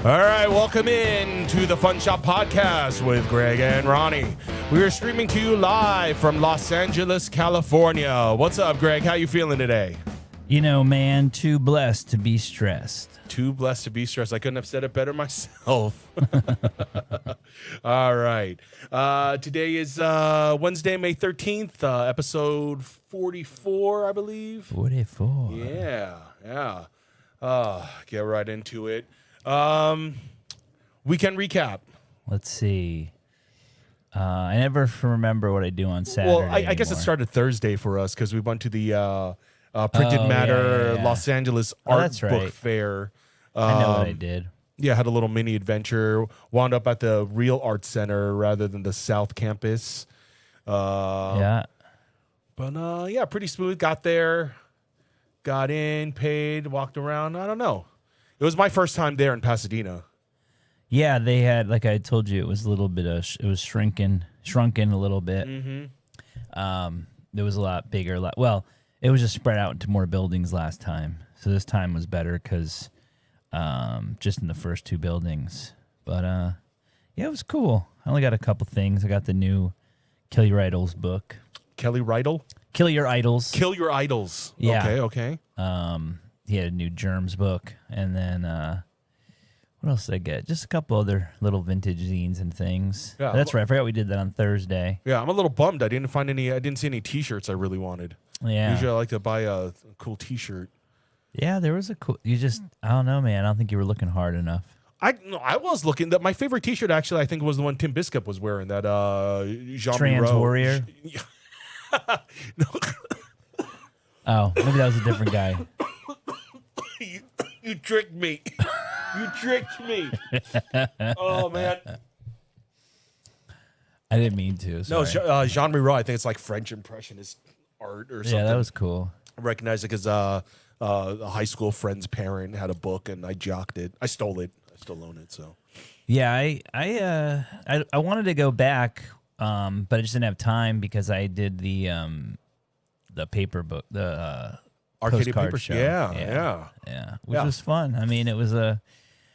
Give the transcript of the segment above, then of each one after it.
All right, welcome in to the Funshop podcast with Greg and Ronnie. We are streaming to you live from Los Angeles, California. What's up, Greg? How you feeling today? You know, man, too blessed to be stressed. Too blessed to be stressed. I couldn't have said it better myself. All right. Today is Wednesday, May 13th, episode 44, I believe. 44. Yeah. Get right into it. Weekend recap. Let's see. I never remember what I do on Saturday. Well, I guess it started Thursday for us because we went to the Printed Matter Los Angeles Art Book Fair. I know what I did. Yeah, had a little mini adventure. Wound up at the Real Art Center rather than the South Campus. Yeah. But yeah, pretty smooth. Got there, got in, paid, walked around. I don't know. It was my first time there in Pasadena. Yeah, they had, like I told you, it was a little bit of, it was shrunken a little bit. Mm-hmm. It was a lot bigger. Well, it was just spread out into more buildings last time. So this time was better because just in the first two buildings. But yeah, it was cool. I only got a couple things. I got the new Kill Your Idols book. Kelly Rydell? Kill Your Idols. Kill Your Idols. Yeah. Okay. He had a new Germs book, and then what else did I get? Just a couple other little vintage zines and things. Yeah, that's right. I forgot we did that on Thursday. Yeah, I'm a little bummed. I didn't see any T-shirts I really wanted. Yeah. Usually I like to buy a cool T-shirt. Yeah, there was a cool. I don't know, man. I don't think you were looking hard enough. I was looking. My favorite T-shirt actually, I think, was the one Tim Biscup was wearing. That Jean Trans Miro. Warrior. No. Oh, maybe that was a different guy. You tricked me. You tricked me. Oh, man. I didn't mean to. Sorry. No, Jean Miro, I think it's like French impressionist art or something. Yeah, that was cool. I recognize it because a high school friend's parent had a book, and I jocked it. I stole it. I still own it, so. Yeah, I wanted to go back, but I just didn't have time because I did the paper book, the Arcadia postcard paper show. Yeah. Which was fun. I mean, it was a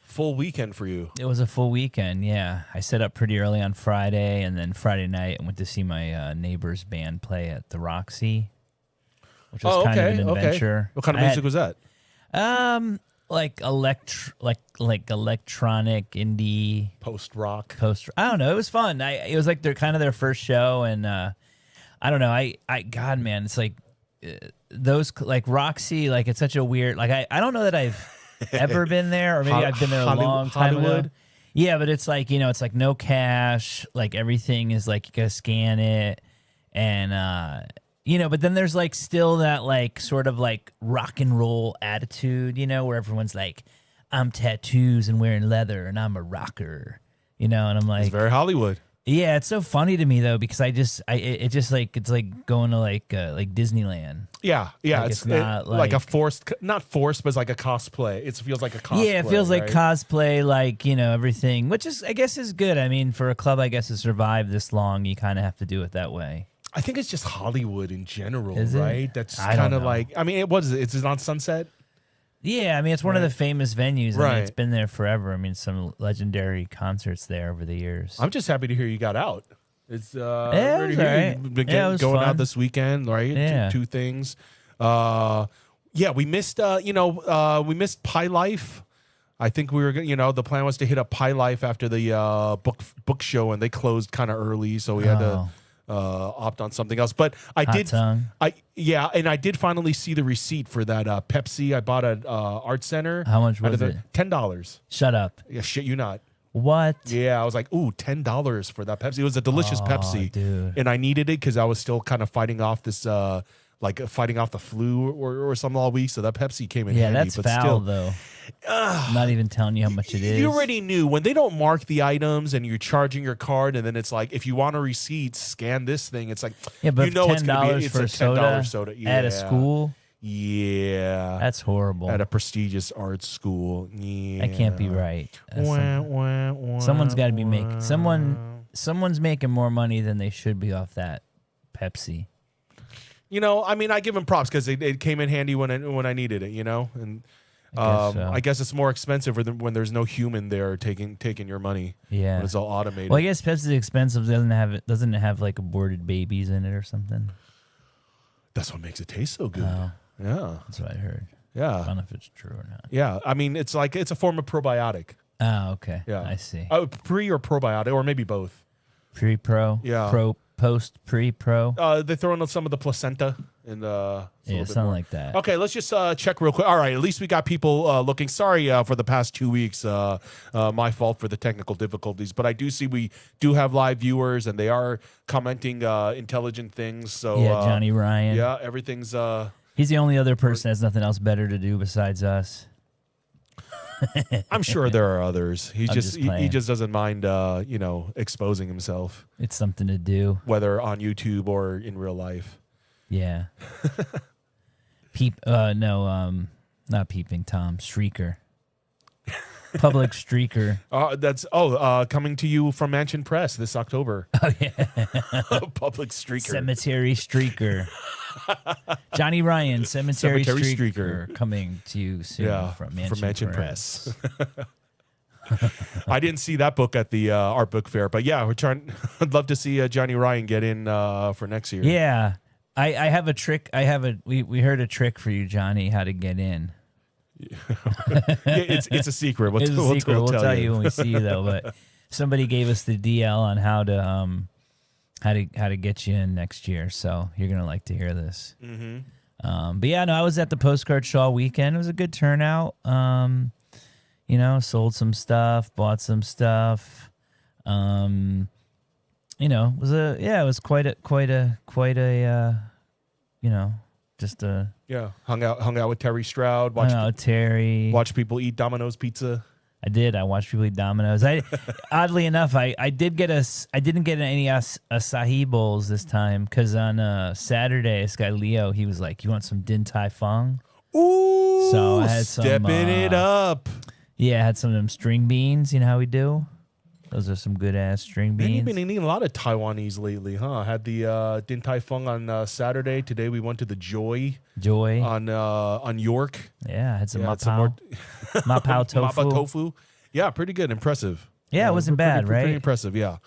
full weekend for you. It was a full weekend. Yeah, I set up pretty early on Friday, and then Friday night I went to see my neighbor's band play at the Roxy, which was kind of an adventure. Okay. What kind of music was that? Like electronic indie post rock. I don't know. It was fun. It was like their first show, and I don't know. God, man, it's like those like Roxy. Like it's such a weird. Like I don't know that I've ever been there, or maybe I've been there a long time ago. Yeah, but it's like it's like no cash. Like everything is like you gotta scan it, and but then there's like still that like sort of like rock and roll attitude, where everyone's like, I'm tattoos and wearing leather and I'm a rocker, and I'm like, it's very Hollywood. Yeah, it's so funny to me though because it's like going to like Disneyland. Yeah, like it's not like a forced, not forced, but it's like a cosplay. It feels like a cosplay. Yeah, it feels like cosplay, like everything, which is I guess is good. I mean, for a club, I guess to survive this long, you kind of have to do it that way. I think it's just Hollywood in general, is right? It? That's kind of like. I mean, it's on Sunset. Yeah, I mean, it's one of the famous venues. Right. I mean, it's been there forever. I mean, some legendary concerts there over the years. I'm just happy to hear you got out. It's yeah, it was all right. Going fun. out this weekend, right? Yeah. Two things. Yeah, we missed. We missed Pie Life. I think we were, the plan was to hit up Pie Life after the book show, and they closed kind of early, so we had to opt on something else. But I did finally see the receipt for that Pepsi I bought at Art Center. How much was it? $10. Shut up. Yeah, shit you not. What? Yeah, I was like, ooh, $10 for that Pepsi. It was a delicious Pepsi, dude. And I needed it because I was still kind of fighting off this fighting off the flu or something all week. So that Pepsi came in handy. Yeah, that's but foul still, though. I'm not even telling you how much it is. You already knew when they don't mark the items and you're charging your card, and then it's like, if you want a receipt, scan this thing. It's like, yeah, but $10 it's gonna be, for a $10 soda at a school. Yeah, that's horrible. At a prestigious art school. Yeah, that can't be right. Someone's got to be making someone's making more money than they should be off that Pepsi. I mean, I give them props because it came in handy when I needed it. And I guess so. it's more expensive when there's no human there taking your money. Yeah. When it's all automated. Well, I guess Pepsi's expensive. Doesn't it have like aborted babies in it or something? That's what makes it taste so good. Oh, Yeah. that's what I heard. I Yeah. don't know if it's true or not. Yeah. I mean, it's a form of probiotic. Oh, okay. Yeah. I see. Pre or probiotic, or maybe both. Pre-pro? Yeah. Post, pre-pro? They throw in some of the placenta and Yeah, something like that. Okay, let's just check real quick. All right, at least we got people looking. Sorry for the past 2 weeks. My fault for the technical difficulties, but I do see we do have live viewers, and they are commenting intelligent things. So Yeah, Johnny Ryan. Yeah, everything's. He's the only other person that has nothing else better to do besides us. I'm sure there are others. He just he playing. just doesn't mind, exposing himself, It's something to do. whether on YouTube or in real life. Yeah. Not peeping Tom. Streaker. Public streaker. That's coming to you from Mansion Press this October. Oh yeah. Public streaker. Cemetery streaker. Johnny Ryan, Cemetery streaker, coming to you soon from Mansion Press. I didn't see that book at the art book fair, but yeah, we're trying. I'd love to see Johnny Ryan get in for next year. Yeah. I have a trick. We heard a trick for you, Johnny, how to get in. It's a secret. It's a secret. We'll tell you when we see you though. But somebody gave us the DL on how to get you in next year. So you're gonna like to hear this. Mm-hmm. But yeah, no, I was at the postcard show all weekend. It was a good turnout. Sold some stuff, bought some stuff. It was quite a just a. Yeah, hung out with Terry Stroud. Terry. Watch people eat Domino's pizza. I did. I watched people eat Domino's. Oddly enough, I didn't get any acai bowls this time because on Saturday, this guy Leo, he was like, "You want some Din Tai Fung?" Ooh, so I had some, stepping it up. Yeah, I had some of them string beans. You know how we do? Those are some good ass string beans. Man, you've been eating a lot of Taiwanese lately, huh? Had the Din Tai Fung on Saturday. Today we went to the Joy on York. Yeah, I had some mapao tofu. Mapa tofu. Yeah, pretty good. Impressive. Yeah, it wasn't bad, right? Pretty impressive, yeah.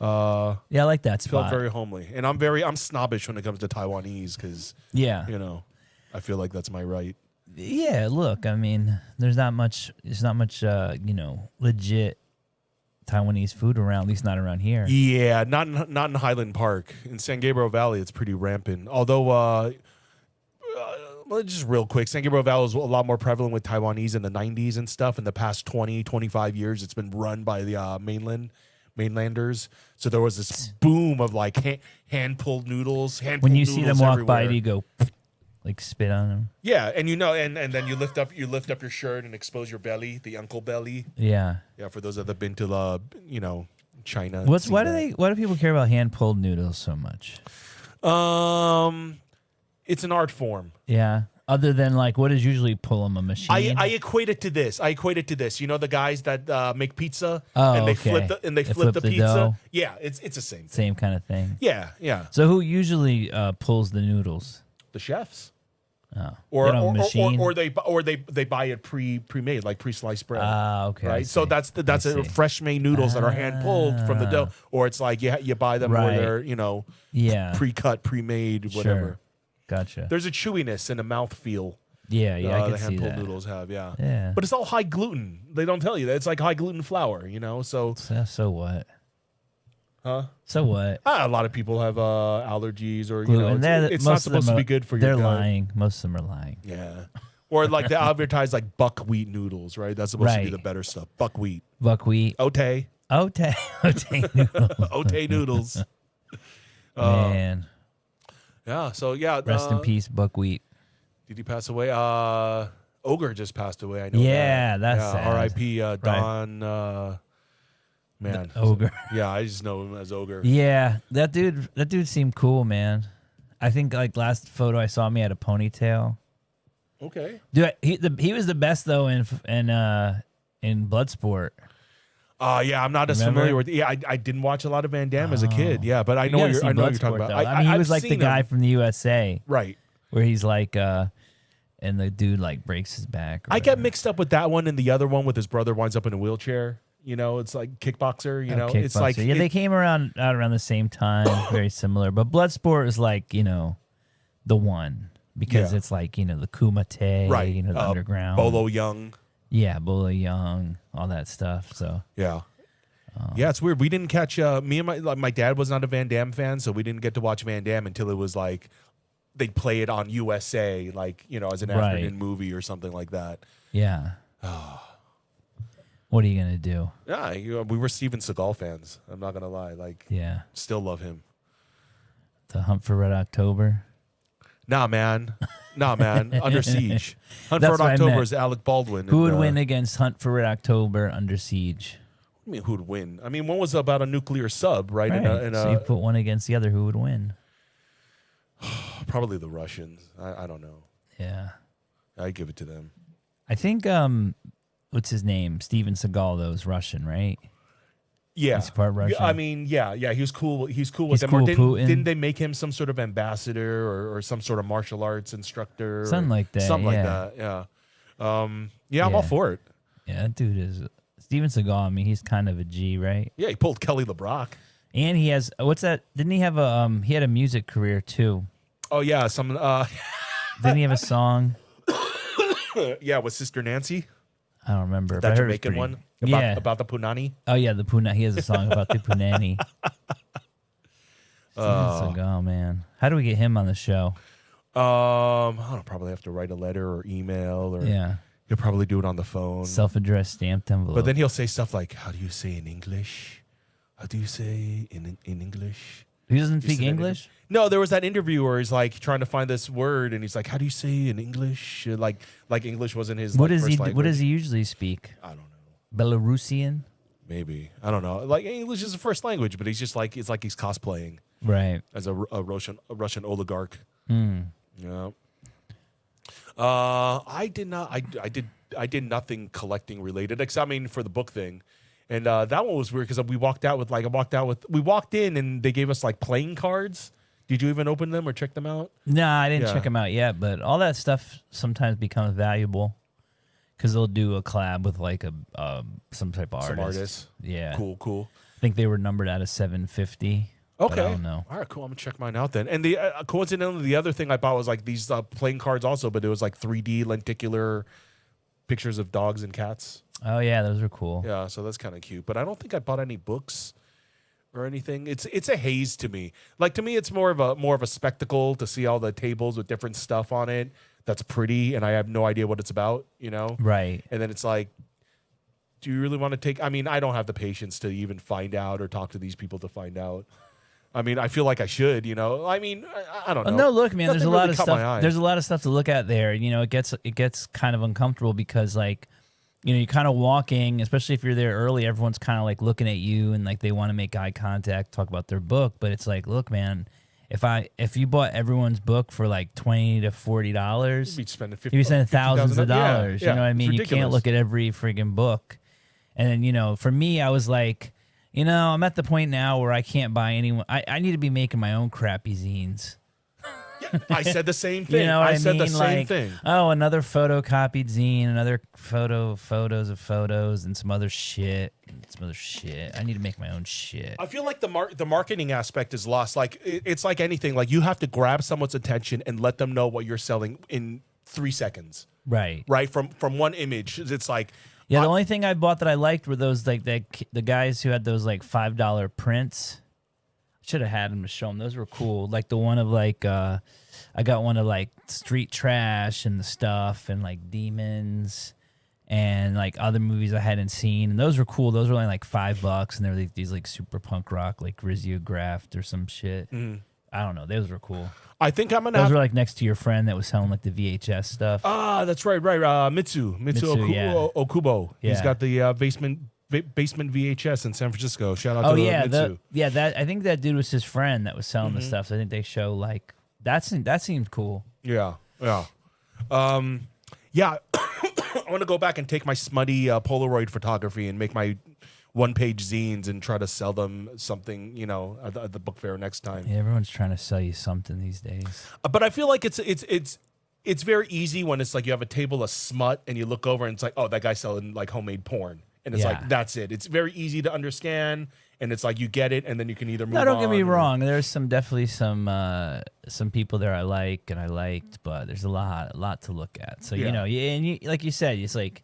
Yeah, I like that spot. Felt very homely. And I'm snobbish when it comes to Taiwanese because, I feel like that's my right. Yeah, look, I mean, there's not much legit Taiwanese food around, at least not around here. Yeah, not in Highland Park. In San Gabriel Valley, it's pretty rampant. Although, just real quick, San Gabriel Valley was a lot more prevalent with Taiwanese in the 90s and stuff. In the past 20, 25 years, it's been run by the mainlanders. So there was this boom of like hand-pulled noodles. When you see them walk by, do you go... like spit on them? Yeah, and and then you lift up your shirt and expose your belly, the uncle belly. Yeah. Yeah, for those that have been to China. Why do people care about hand pulled noodles so much? It's an art form. Yeah. Other than like what is usually pull them, a machine? I equate it to this. You know the guys that make pizza and they okay. flip the pizza. Dough. Yeah, it's the same thing. Same kind of thing. Yeah, yeah. So who usually pulls the noodles? The chefs. Oh. Or they buy it pre-made, like pre-sliced bread. Okay. Right. So that's fresh made noodles that are hand pulled from the dough, or it's like you buy them where they're pre-cut, pre-made, whatever. Sure. Gotcha. There's a chewiness and a mouthfeel. Yeah, I can the see hand pulled that. noodles have. Yeah. Yeah. But it's all high gluten. They don't tell you that it's like high gluten flour. So what? Huh? So what? A lot of people have allergies, or gluten. It's not supposed to be good for your gut. They're lying. Most of them are lying. Yeah. Or like they advertise like buckwheat noodles, right? That's supposed to be the better stuff. Buckwheat. Ote noodles. Ote noodles. Man. Yeah. So yeah. Rest in peace, buckwheat. Did he pass away? Ogre just passed away. I know. Yeah, that's sad. R.I.P. Don. Man, Ogre. Yeah, I just know him as Ogre. Yeah, that dude seemed cool, man. I think like last photo I saw him, he had a ponytail. Okay. Dude, he was the best though in Bloodsport. Yeah, I'm not as familiar with. Yeah, I didn't watch a lot of Van Damme as a kid. Yeah, but I know what you're talking about. I mean, he was like the guy from the USA, right? Where he's like, and the dude like breaks his back. Or I get whatever. mixed up with that one and the other one with his brother winds up in a wheelchair. You know, it's like Kickboxer. You know, it's like yeah, they came out around the same time, very similar. But Bloodsport is like the one because it's like the Kumite, right. the underground, Bolo Young. Yeah, Bolo Young, all that stuff. So yeah. Yeah, it's weird. We didn't catch me and my dad was not a Van Damme fan, so we didn't get to watch Van Damme until it was like they'd play it on USA, like as an afternoon movie or something like that. Yeah. What are you gonna do? Yeah, we were Steven Seagal fans. I'm not gonna lie. Like, still love him. The Hunt for Red October. Nah, man. Under Siege. Hunt for Red October is Alec Baldwin. Who would win against Hunt for Red October, Under Siege? I mean, who'd win? I mean, one was about a nuclear sub, right? So you put one against the other. Who would win? Probably the Russians. I don't know. Yeah. I give it to them. I think what's his name? Steven Seagal, though, is Russian, right? Yeah, he's part Russian. I mean, yeah. He was cool. He's cool with them. Cool didn't they make him some sort of ambassador or some sort of martial arts instructor? Something like that. Something like that. Yeah. I'm all for it. Yeah, that dude is Steven Seagal. I mean, he's kind of a G, right? Yeah, he pulled Kelly LeBrock. And he has what's that? Didn't he have a he had a music career too? Oh yeah, some. Didn't he have a song? Yeah, with Sister Nancy. I don't remember. That Jamaican one? About the punani? Oh, yeah, the punani. He has a song about the punani. Oh, man. How do we get him on the show? I don't probably have to write a letter or email. Or he'll probably do it on the phone. Self-addressed stamped envelope. But then he'll say stuff like, how do you say in English? How do you say in English? He doesn't speak English? No, there was that interview where he's like trying to find this word, and he's like, "How do you say in English?" Like English wasn't his. What first he? language. What does he usually speak? I don't know. Belarusian? Maybe I don't know. Like English is a first language, but he's just like it's like he's cosplaying, right? As a Russian oligarch. Yeah. I did not. I did nothing collecting related, except I mean for the book thing. And that one was weird because we walked in and they gave us like playing cards. Did you even open them or check them out? No, I didn't check them out yet, but all that stuff sometimes becomes valuable because they'll do a collab with like some type of artist. Some artists. Yeah. Cool. I think they were numbered out of 750. Okay. I don't know. All right, cool. I'm going to check mine out then. And the coincidentally, the other thing I bought was like these playing cards also, but it was like 3D lenticular pictures of dogs and cats. Oh yeah, those are cool. Yeah, so that's kind of cute. But I don't think I bought any books or anything. It's a haze to me. Like to me, it's more of a spectacle to see all the tables with different stuff on it. That's pretty, and I have no idea what it's about. Right. And then it's like, do you really want to take? I mean, I don't have the patience to even find out or talk to these people to find out. I mean, I feel like I should. I mean, I don't know. No, look, man. Nothing There's a lot really of caught stuff. my eye. There's a lot of stuff to look at there. It gets kind of uncomfortable because like. You're kind of walking, especially if you're there early, everyone's kind of like looking at you and like they want to make eye contact, talk about their book. But it's like, look, man, if you bought everyone's book for like $20 to $40, you'd be spending thousands of dollars. Yeah, you know what I mean? You can't look at every friggin' book. And then, for me, I was like, I'm at the point now where I can't buy anyone. I need to be making my own crappy zines. I said the same thing. You know what I said mean? the same thing. Oh, another photocopied zine, another photos of photos, and some other shit. I need to make my own shit. I feel like the marketing aspect is lost. Like it's like anything. Like you have to grab someone's attention and let them know what you're selling in 3 seconds. Right. Right. From one image, it's like. Yeah. The only thing I bought that I liked were those like the guys who had those like $5 prints. Should have had them to show them. Those were cool. Like the one of like, I got one of like Street Trash and the stuff and like Demons and like other movies I hadn't seen. And those were cool. Those were only like $5 and they were like these like super punk rock, like Riziographed or some shit. I don't know. Those were cool. I think I'm gonna. Those were like next to your friend that was selling like the VHS stuff. Ah, that's right. Mitsu Okubo. Yeah. He's got the basement VHS in San Francisco. Shout out to Mitsu. I think that dude was his friend that was selling the stuff. So I think they show like that seems cool. Yeah. I want to go back and take my smutty Polaroid photography and make my one-page zines and try to sell them something, at the book fair next time. Yeah, everyone's trying to sell you something these days. But I feel like it's it's very easy when it's like you have a table of smut and you look over and it's like, oh, that guy's selling like homemade porn. And it's like, that's it. It's very easy to understand. And it's like you get it, and then you can either move on. No, don't get me wrong. There's definitely some people there I like and I liked, but there's a lot to look at. So you know, like you said, it's like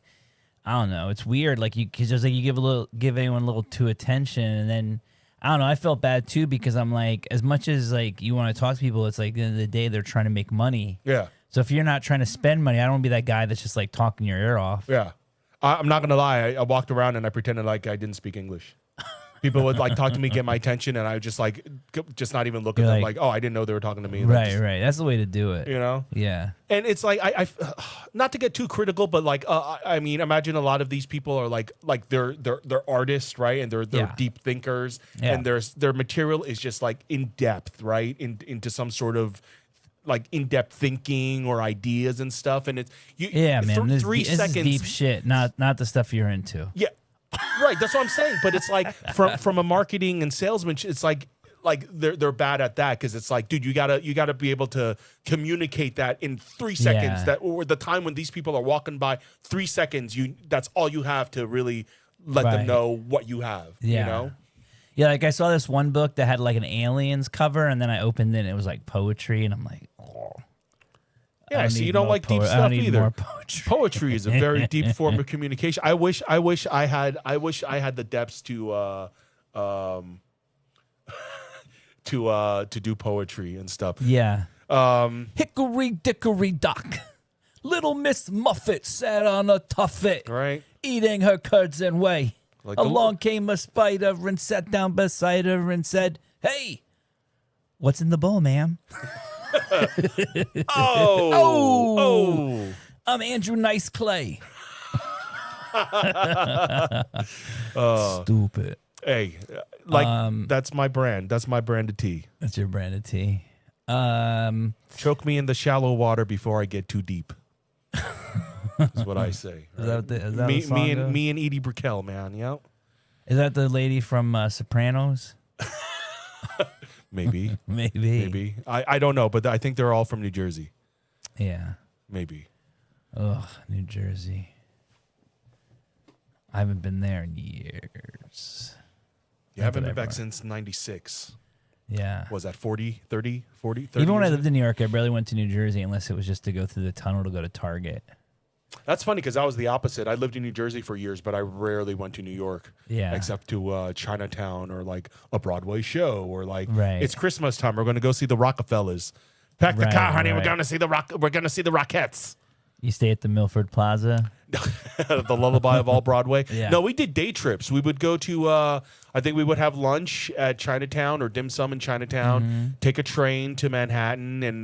I don't know. It's weird. Like cause just like you give anyone a little too attention, and then I don't know. I felt bad too because I'm like, as much as like you want to talk to people, it's like at the end of the day they're trying to make money. Yeah. So if you're not trying to spend money, I don't want to be that guy that's just like talking your ear off. Yeah. I'm not gonna lie. I walked around and I pretended like I didn't speak English. People would like talk to me, get my attention, and I would just like just not even look at them like, oh, I didn't know they were talking to me. Right, right. That's the way to do it. You know? Yeah. And it's like I not to get too critical, but like I mean, imagine a lot of these people are like they're artists, right? And they're deep thinkers, and their material is just like in depth, right? Into some sort of like in-depth thinking or ideas and stuff. And it's man. This 3 seconds, is deep shit, not the stuff you're into. Yeah. Right, that's what I'm saying. But it's like from a marketing and salesman, it's like they're bad at that because it's like, dude, you gotta be able to communicate that in 3 seconds. That or the time when these people are walking by, 3 seconds. That's all you have to really let them know what you have. Yeah. You know. Yeah, like I saw this one book that had like an aliens cover, and then I opened it and it was like poetry, and I'm like, oh. Yeah, so you don't like deep stuff either. Poetry is a very deep form of communication. I wish I had the depths to do poetry and stuff. Yeah. Hickory dickory dock. Little Miss Muffet sat on a tuffet, right, eating her curds and whey. Like along came a spider and sat down beside her and said, "Hey, what's in the bowl, ma'am?" Oh! I'm Andrew Nice Clay. Stupid. Hey, like that's my brand. That's my brand of tea. That's your brand of tea. Choke me in the shallow water before I get too deep. Is what I say. Right? Is that me and Edie Brickell, man. Yep. Is that the lady from Sopranos? Maybe. Maybe. I don't know, but I think they're all from New Jersey. Yeah. Maybe. Ugh, New Jersey. I haven't been there in years. You haven't been back since 96. Yeah. Was that 40? Even when I lived in New York, I barely went to New Jersey unless it was just to go through the tunnel to go to Target. That's funny because I was the opposite. I lived in New Jersey for years, but I rarely went to New York. Yeah. Except to Chinatown or like a Broadway show or like it's Christmas time. We're going to go see the Rockefellers. Pack the car, honey. We're going to see the Rockettes. You stay at the Milford Plaza? The lullaby of all Broadway. Yeah. No, we did day trips. We would go to, I think we would have lunch at Chinatown or dim sum in Chinatown, take a train to Manhattan, and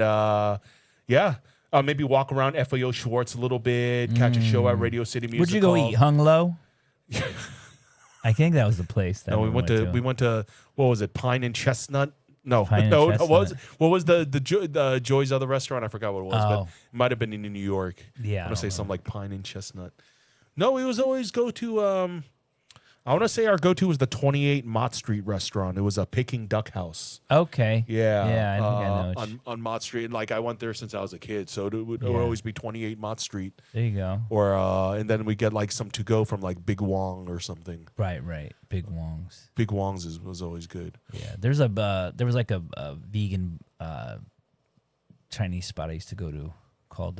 maybe walk around FAO Schwartz a little bit, catch a show at Radio City Music Would you go Hall. eat Hung Low? I think that was the place. That we went to what was it? Pine and Chestnut. No, Chestnut. What was the Joy's other restaurant? I forgot what it was, but it might have been in New York. Yeah, I want to say something like Pine and Chestnut. No, we was always go to. I want to say our go-to was the 28 Mott Street restaurant. It was a Peking Duck House. Okay. Yeah. Yeah, I think I know. On Mott Street, and like I went there since I was a kid, so it would always be 28 Mott Street. There you go. Or and then we get like some to go from like Big Wong or something. Right. Big Wong's. Big Wong's was always good. Yeah. There was like a vegan Chinese spot I used to go to called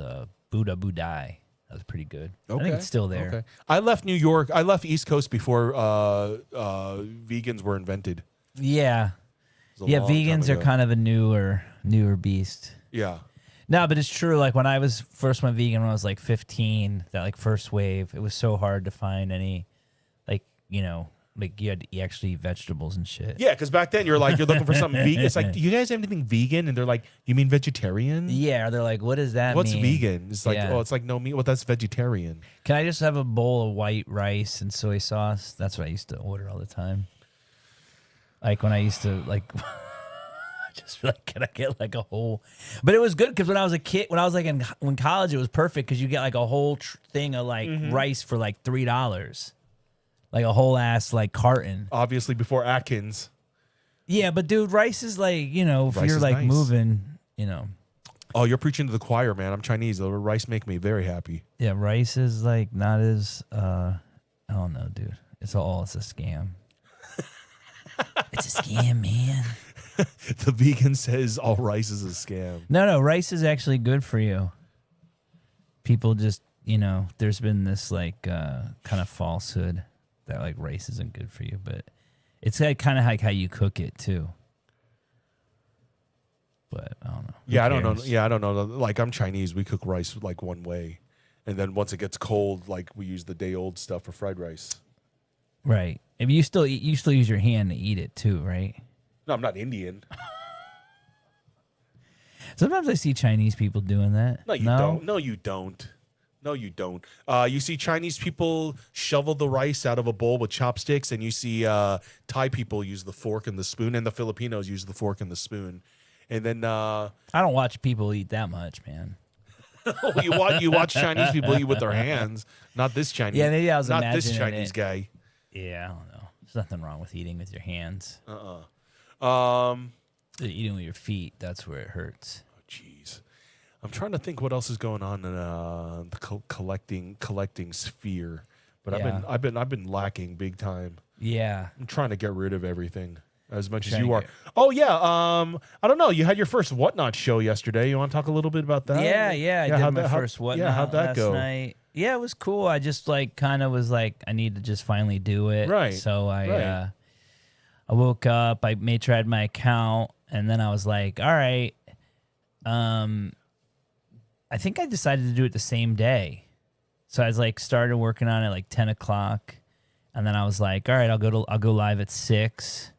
Buddha Budai. That was pretty good. Okay. I think it's still there. Okay. I left New York. I left East Coast before vegans were invented. Yeah. Yeah, vegans are kind of a newer beast. Yeah. No, but it's true. Like when I was first went vegan when I was like 15, that like first wave, it was so hard to find any, like, you know, like you had to actually eat vegetables and shit. Yeah, because back then you're looking for something vegan. It's like, do you guys have anything vegan? And they're like, you mean vegetarian? Yeah, they're like, what does that What's mean? vegan? It's like, it's like no meat. Well, that's vegetarian. Can I just have a bowl of white rice and soy sauce? That's what I used to order all the time. Like when I used to like, just like, can I get like a whole? But it was good because when I was a kid, when I was like in college, it was perfect because you get like a whole thing of like rice for like $3. Like a whole ass like carton. Obviously before Atkins. Yeah, but dude, rice is like, you know, if you're like moving, you know. Oh, you're preaching to the choir, man. I'm Chinese. The rice make me very happy. Yeah, rice is like not as I don't know, dude. It's a scam. It's a scam, man. The vegan says all rice is a scam. No, rice is actually good for you. People just, there's been this like kind of falsehood that like rice isn't good for you, but it's like kind of like how you cook it too. But I don't know. Yeah, I don't know. Yeah, I don't know. Like I'm Chinese. We cook rice like one way, and then once it gets cold, like we use the day old stuff for fried rice. Right. If you still use your hand to eat it too, right? No, I'm not Indian. Sometimes I see Chinese people doing that. No, you don't. No, you don't. No, you don't. You see Chinese people shovel the rice out of a bowl with chopsticks, and you see Thai people use the fork and the spoon, and the Filipinos use the fork and the spoon. And then I don't watch people eat that much, man. you watch Chinese people eat with their hands, not this Chinese. Yeah, maybe I was not imagining this Chinese it. guy. Yeah, I don't know. There's nothing wrong with eating with your hands. Eating with your feet, that's where it hurts. Oh, jeez. I'm trying to think what else is going on in the collecting sphere, but Yeah. I've been lacking big time. Yeah. I'm trying to get rid of everything as much as Trying you to are. get- Oh yeah. I don't know. You had your first Whatnot show yesterday. You want to talk a little bit about that? Yeah, I did my first Whatnot Yeah, how'd that last go? night. Yeah, it was cool. I just like kind of was like, I need to just finally do it. Right, So I right. I woke up, I made sure I had my account, and then I was like, all right. I think I decided to do it the same day. So I was like started working on it like 10 o'clock. And then I was like, all right, I'll go live at 6.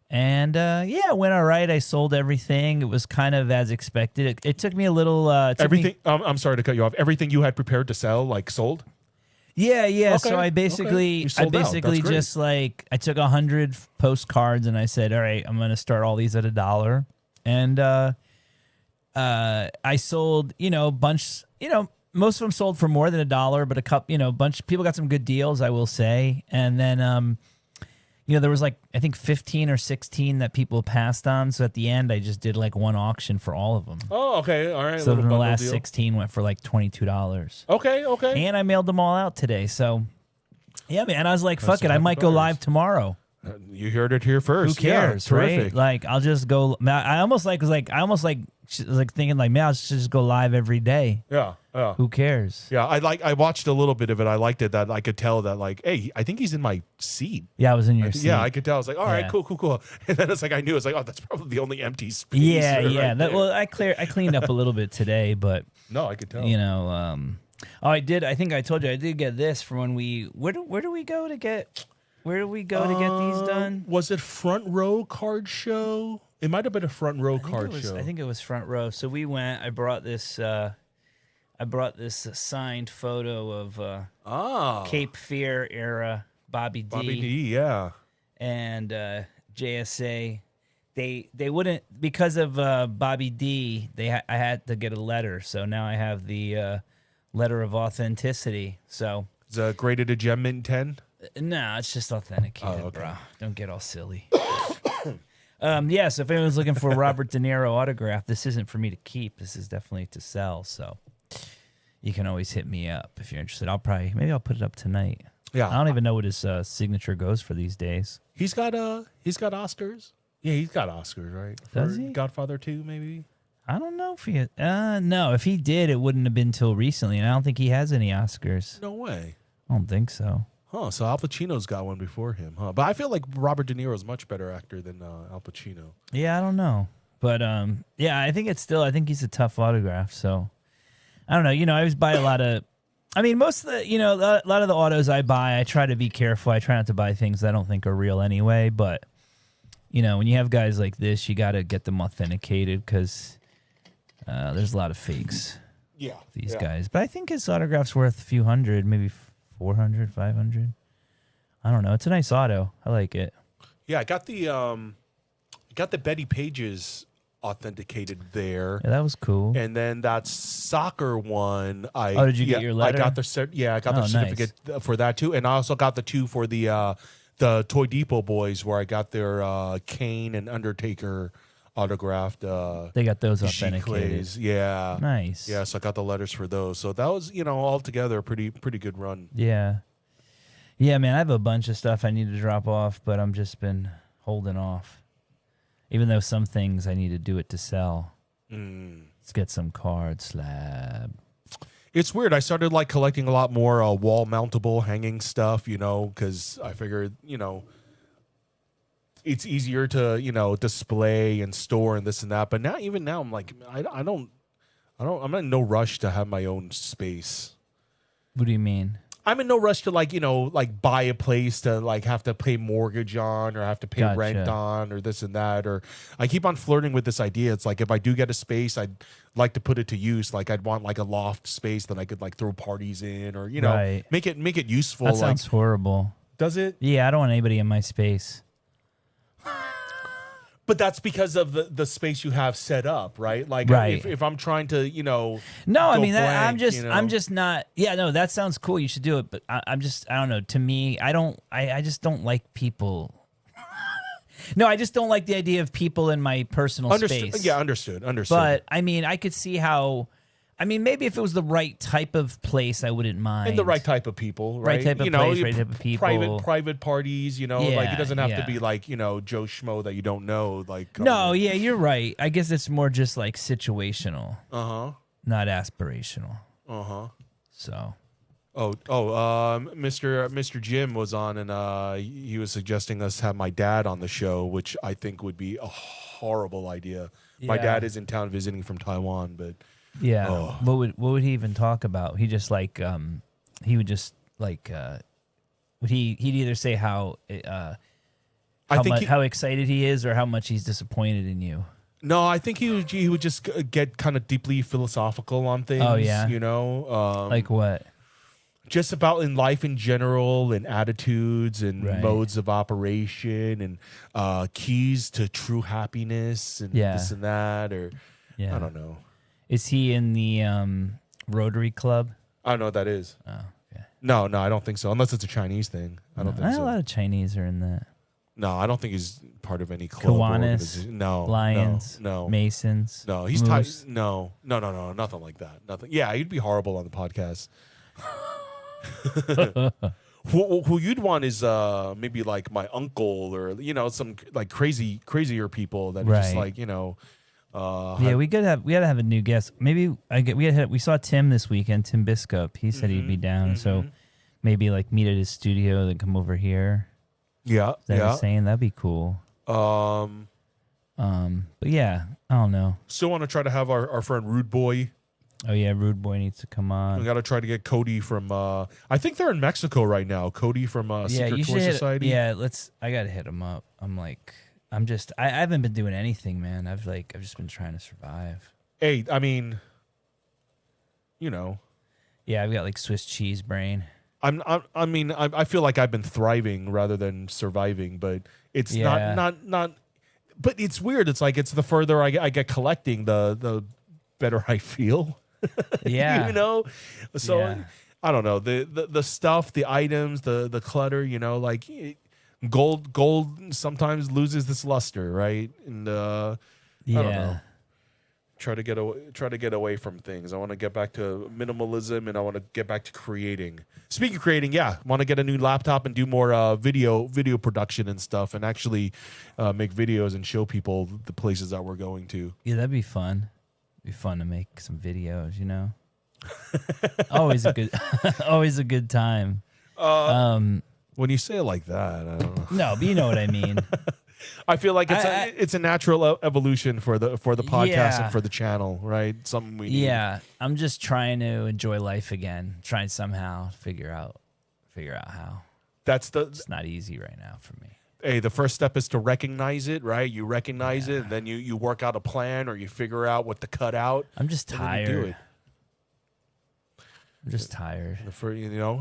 And yeah, it went all right. I sold everything. It was kind of as expected. It took me a little Everything. I'm sorry to cut you off. Everything you had prepared to sell, like sold. Yeah. Okay, So I basically, You sold out. That's great. just like I took 100 postcards and I said, all right, I'm going to start all these at $1. And I sold, a bunch. Most of them sold for more than $1, but a couple, bunch people got some good deals, I will say. And then, there was like I think 15 or 16 that people passed on. So at the end, I just did like one auction for all of them. Oh, okay. All right. So Little then the bundle last deal. 16 went for like $22. Okay. And I mailed them all out today. So, yeah, man. I was like, That's fuck it. I some might go happy live buyers. tomorrow. You heard it here first. Who cares, Yeah, right? terrific. Like, I'll just go. I almost thinking like, man, I should just go live every day. Yeah. Who cares? Yeah, I watched a little bit of it. I liked it. That I could tell that like, hey, I think he's in my seat. Yeah, I was in your seat. Yeah, I could tell. I was like, all right, Yeah. cool. And then it's like I knew. It's like, oh, that's probably the only empty space. Yeah. right there. Well, I cleaned up a little bit today, but No, I could tell. I did. I think I told you I did get this from when we. Where do we go to get? Where do we go to get these done? Was it Front Row Card Show? It might have been a Front Row Card Show. I think it was Front Row. So we went. I brought this. I brought this signed photo of Cape Fear era Bobby D. Bobby D. Yeah. And JSA. They wouldn't because of Bobby D. I had to get a letter. So now I have the letter of authenticity. So Is it graded a gem mint 10? no, it's just authenticated, Oh, okay. bro. Don't get all silly. Yeah, so if anyone's looking for a Robert De Niro autograph, this isn't for me to keep. This is definitely to sell. So you can always hit me up if you're interested. Maybe I'll put it up tonight. Yeah. I don't even know what his signature goes for these days. He's got Oscars. Yeah, he's got Oscars, right? Does For he? Godfather 2, maybe. I don't know if he. No, if he did, it wouldn't have been till recently, and I don't think he has any Oscars. No way. I don't think so. Huh? So Al Pacino's got one before him, huh? But I feel like Robert De Niro is a much better actor than Al Pacino. Yeah, I don't know, but yeah, I think he's a tough autograph. So I don't know. I always buy a lot of. I mean, most of the, a lot of the autos I buy, I try to be careful. I try not to buy things I don't think are real anyway. But when you have guys like this, you got to get them authenticated because there's a lot of fakes. Yeah. These guys, but I think his autograph's worth a few hundred, maybe 400, 500. I don't know. It's a nice auto. I like it. Yeah, I got the Betty Pages authenticated there. Yeah, that was cool. And then that soccer one, did you get your letter? I got the certificate for that too, and I also got the two for the Toy Depot boys, where I got their Kane and Undertaker autographed. They got those G authenticated. Clays. Yeah. Nice. Yeah, so I got the letters for those. So that was, altogether a pretty good run. Yeah. Yeah, man, I have a bunch of stuff I need to drop off, but I'm just been holding off. Even though some things I need to do it to sell. Let's get some card slab. It's weird. I started like collecting a lot more wall mountable hanging stuff, because I figured, it's easier to, display and store and this and that. But now, even now, I'm like, I'm in no rush to have my own space. What do you mean? I'm in no rush to like buy a place to like have to pay mortgage on or have to pay rent on or this and that. Or I keep on flirting with this idea. It's like if I do get a space, I'd like to put it to use. Like I'd want like a loft space that I could like throw parties in or make it useful. That sounds horrible. Does it? Yeah, I don't want anybody in my space. But that's because of the space you have set up, right? Like if I'm trying to, No, I mean, blank, I'm just not. Yeah, no, that sounds cool. You should do it, but I don't know. To me, I just don't like people. No, I just don't like the idea of people in my personal space. Yeah, understood. But I mean, I could see how. I mean, maybe if it was the right type of place, I wouldn't mind. And the right type of people, right? Right type of place, right type of people. Private parties, like it doesn't have to be like, Joe Schmo that you don't know. Like no, yeah, you're right. I guess it's more just like situational. Uh-huh. Not aspirational. Uh-huh. So. Mr. Jim was on and he was suggesting us have my dad on the show, which I think would be a horrible idea. Yeah. My dad is in town visiting from Taiwan, but yeah. Oh. What would he even talk about? He just like he would just like he'd either say how excited he is or how much he's disappointed in you. No, I think he would just get kind of deeply philosophical on things. Oh yeah, like what? Just about in life in general and attitudes and modes of operation and keys to true happiness and this and that or I don't know. Is he in the Rotary Club? I don't know what that is. Oh, okay. No, I don't think so. Unless it's a Chinese thing. I don't think so. A lot of Chinese are in that. No, I don't think he's part of any club. Kiwanis, Lions, no. Masons. No, he's no, nothing like that. Nothing. Yeah, he'd be horrible on the podcast. Who you'd want is maybe like my uncle or some like crazier people that are just like we gotta have a new guest. Maybe we saw Tim this weekend. Tim Biscup. He said he'd be down. So maybe like meet at his studio, then come over here. Yeah, saying that'd be cool. But yeah, I don't know. Still want to try to have our friend Rude Boy. Oh yeah, Rude Boy needs to come on. We got to try to get Cody from. I think they're in Mexico right now. Cody from Secret Tour Society. I gotta hit him up. I haven't been doing anything, man. I've just been trying to survive. Hey, I mean, Yeah, I've got like Swiss cheese brain. I feel like I've been thriving rather than surviving, but it's not. But it's weird. It's like it's the further I get collecting, the better I feel. Yeah, So I don't know the stuff, the items, the clutter. Like gold sometimes loses this luster, right? And I don't know. Try to get away from things. I want to get back to minimalism, and I want to get back to creating. Speaking of creating, want to get a new laptop and do more video production and stuff, and actually make videos and show people the places that we're going to. Yeah, that'd be fun. It'd be fun to make some videos. Always a good time. When you say it like that, I don't know. No, but you know what I mean. I feel like it's a natural evolution for the podcast and for the channel, right? Something we need. Yeah, I'm just trying to enjoy life again. Trying somehow to figure out how. It's not easy right now for me. Hey, the first step is to recognize it, right? You recognize it, and then you work out a plan or you figure out what to cut out. I'm just tired. I'm just tired.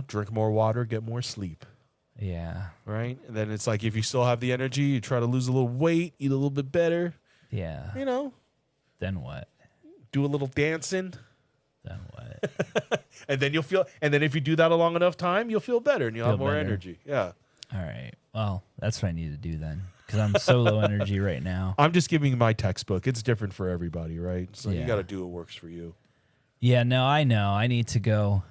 Drink more water, get more sleep. Yeah. Right? And then it's like if you still have the energy, you try to lose a little weight, eat a little bit better. Yeah. Then what? Do a little dancing. Then what? And then if you do that a long enough time, you'll feel better and you'll have more energy. Yeah. All right. Well, that's what I need to do then. because I'm so low energy right now. I'm just giving you my textbook. It's different for everybody, right? So you Yeah. got to do what works for you. Yeah, no, I know. I need to go.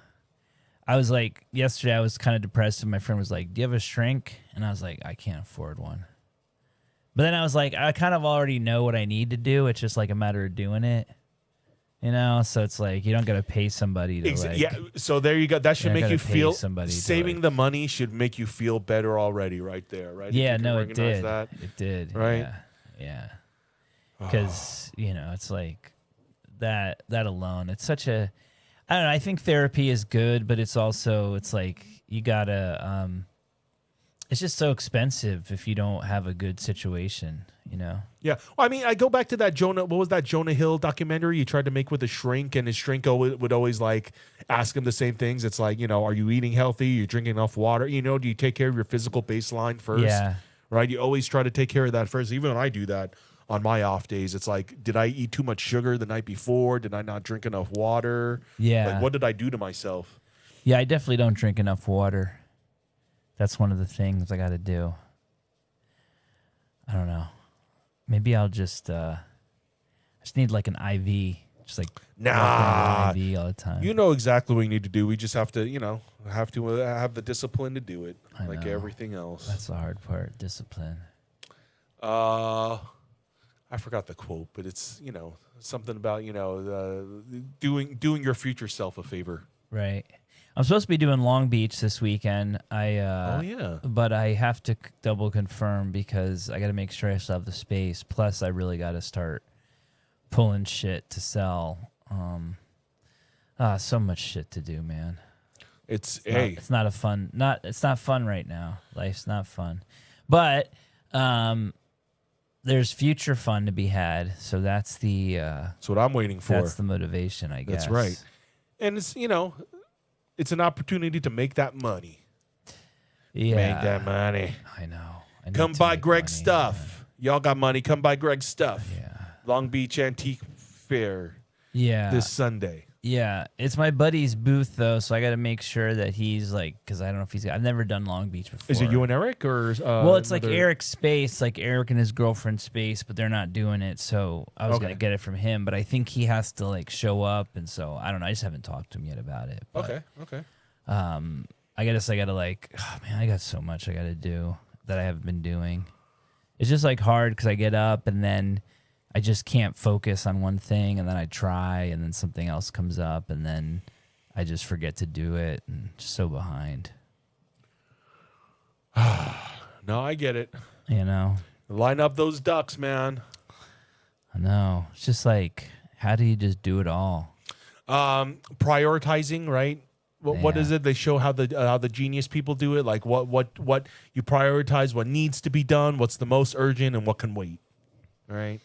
I was like, yesterday I was kind of depressed, and my friend was like, do you have a shrink? And I was like, I can't afford one. But then I was like, I kind of already know what I need to do. It's just like a matter of doing it. You know, so it's like you don't got to pay somebody to like. Yeah, so there you go. That should You're not make you gonna pay feel somebody to, saving like- the money should make you feel better already, right there, right? If Yeah, you can no, it recognize did. that. It did. Right? Yeah. Because it's like that alone. It's such a. I don't know. I think therapy is good, but it's like you gotta. It's just so expensive if you don't have a good situation. You know. Yeah. Well, I mean, I go back to that Jonah. What was that Jonah Hill documentary he tried to make with a shrink, and his shrink would always like ask him the same things. It's like, are you eating healthy? You're drinking enough water? Do you take care of your physical baseline first? Yeah. Right. You always try to take care of that first. Even when I do that on my off days, it's like, did I eat too much sugar the night before? Did I not drink enough water? Yeah. Like, what did I do to myself? Yeah, I definitely don't drink enough water. That's one of the things I got to do. I don't know. Maybe I'll just need like an IV. Just like walk around with an IV all the time. You know exactly what you need to do. We just have to, have the discipline to do it, like know. everything else. That's the hard part, discipline. I forgot the quote, but it's something about doing your future self a favor. Right. I'm supposed to be doing Long Beach this weekend. But I have to double confirm because I got to make sure I still have the space. Plus, I really got to start pulling shit to sell. So much shit to do, man. It's not fun right now. Life's not fun, but there's future fun to be had. So that's what I'm waiting for. That's the motivation, I guess. That's right, and it's it's an opportunity to make that money. Yeah, make that money. I know. Come buy Greg's stuff. Y'all got money? Come buy Greg's stuff. Yeah. Long Beach Antique Fair. Yeah. This Sunday. Yeah, it's my buddy's booth though, so I got to make sure that he's like, because I don't know if I've never done Long Beach before. Is it you and Eric or? Well, it's like Eric's space, like Eric and his girlfriend's space, but they're not doing it. So I was gonna get it from him, but I think he has to like show up, and so I don't know. I just haven't talked to him yet about it. But, Okay. I guess I gotta like, oh man, I got so much I gotta do that I haven't been doing. It's just like hard because I get up and then I just can't focus on one thing, and then I try, and then something else comes up, and then I just forget to do it, and just so behind. No, I get it. Line up those ducks, man. I know. It's just like, how do you just do it all? Prioritizing, right? What is it? They show how the genius people do it. Like what you prioritize, what needs to be done, what's the most urgent, and what can wait. Right?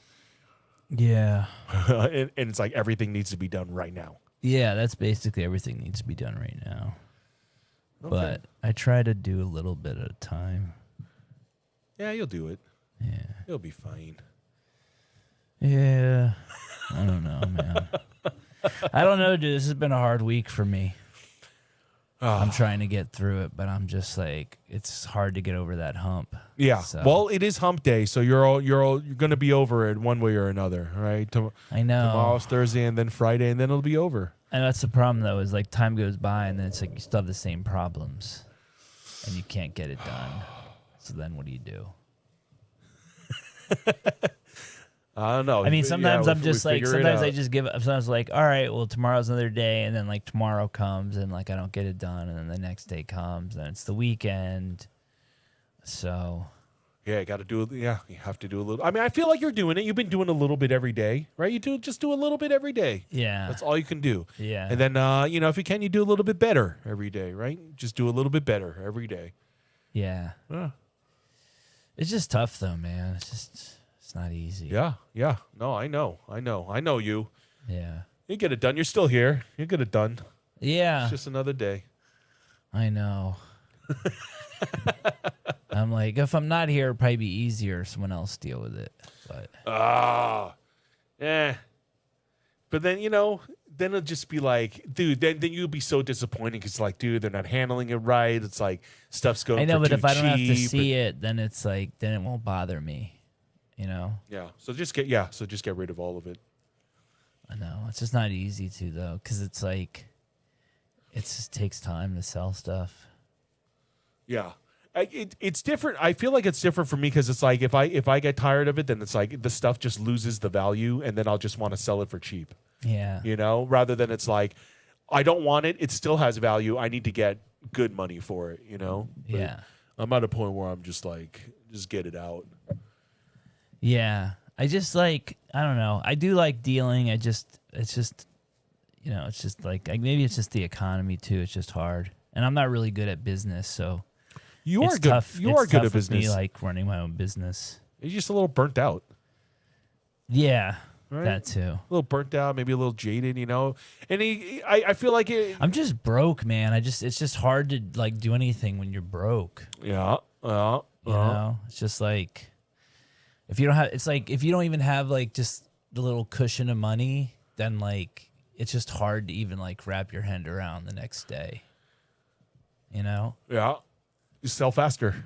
Yeah. and it's like everything needs to be done right now. Yeah, that's basically everything needs to be done right now. Okay. But I try to do a little bit at a time. Yeah, you'll do it. Yeah. You'll be fine. Yeah. I don't know, man. I don't know, dude. This has been a hard week for me. I'm trying to get through it, but I'm just like, it's hard to get over that hump. Yeah. So. Well, it is hump day, so you're going to be over it one way or another, right? I know. Tomorrow's Thursday, and then Friday, and then it'll be over. And that's the problem, though, is like time goes by, and then it's like you still have the same problems, and you can't get it done. So then what do you do? I don't know. I mean, sometimes I'm just like, sometimes I just just give up. Sometimes like, all right, well, tomorrow's another day. And then like tomorrow comes and like I don't get it done. And then the next day comes and it's the weekend. So. Yeah, you got to do it. Yeah, you have to do a little. I mean, I feel like you're doing it. You've been doing a little bit every day, right? You just do a little bit every day. Yeah. That's all you can do. Yeah. And then, if you can, you do a little bit better every day, right? Just do a little bit better every day. Yeah. It's just tough though, man. It's not easy. Yeah. No, I know you. Yeah. You get it done. You're still here. You get it done. Yeah. It's just another day. I know. I'm like, if I'm not here, it'd probably be easier. Someone else deal with it. But But then, then it'll just be like, dude, then you'll be so disappointed because like, dude, they're not handling it right. It's like stuff's going. I know, for but too if I don't have to cheap see it, then it's like, then it won't bother me. You know? Yeah. So just get rid of all of it. I know. It's just not easy to though, because it's like, it just takes time to sell stuff. Yeah. It's different. I feel like it's different for me because it's like if I get tired of it, then it's like the stuff just loses the value, and then I'll just want to sell it for cheap. Yeah. You know, rather than it's like I don't want it. It still has value. I need to get good money for it. You know. But Yeah. I'm at a point where I'm just like, just get it out. Yeah. I just like, I don't know. I do like dealing. It's just, you know, it's just like maybe it's just the economy too. It's just hard, and I'm not really good at business, so You it's are good. tough. You It's are good tough at with me, business. like running my own business. You're just a little burnt out. Yeah, Right? that too. A little burnt out, maybe a little jaded, you know. And I feel like it. I'm just broke, man. It's just hard to like do anything when you're broke. Yeah. You know, it's just like if you don't have, it's like if you don't even have like just the little cushion of money, then like it's just hard to even like wrap your hand around the next day. You know? Yeah. You sell faster.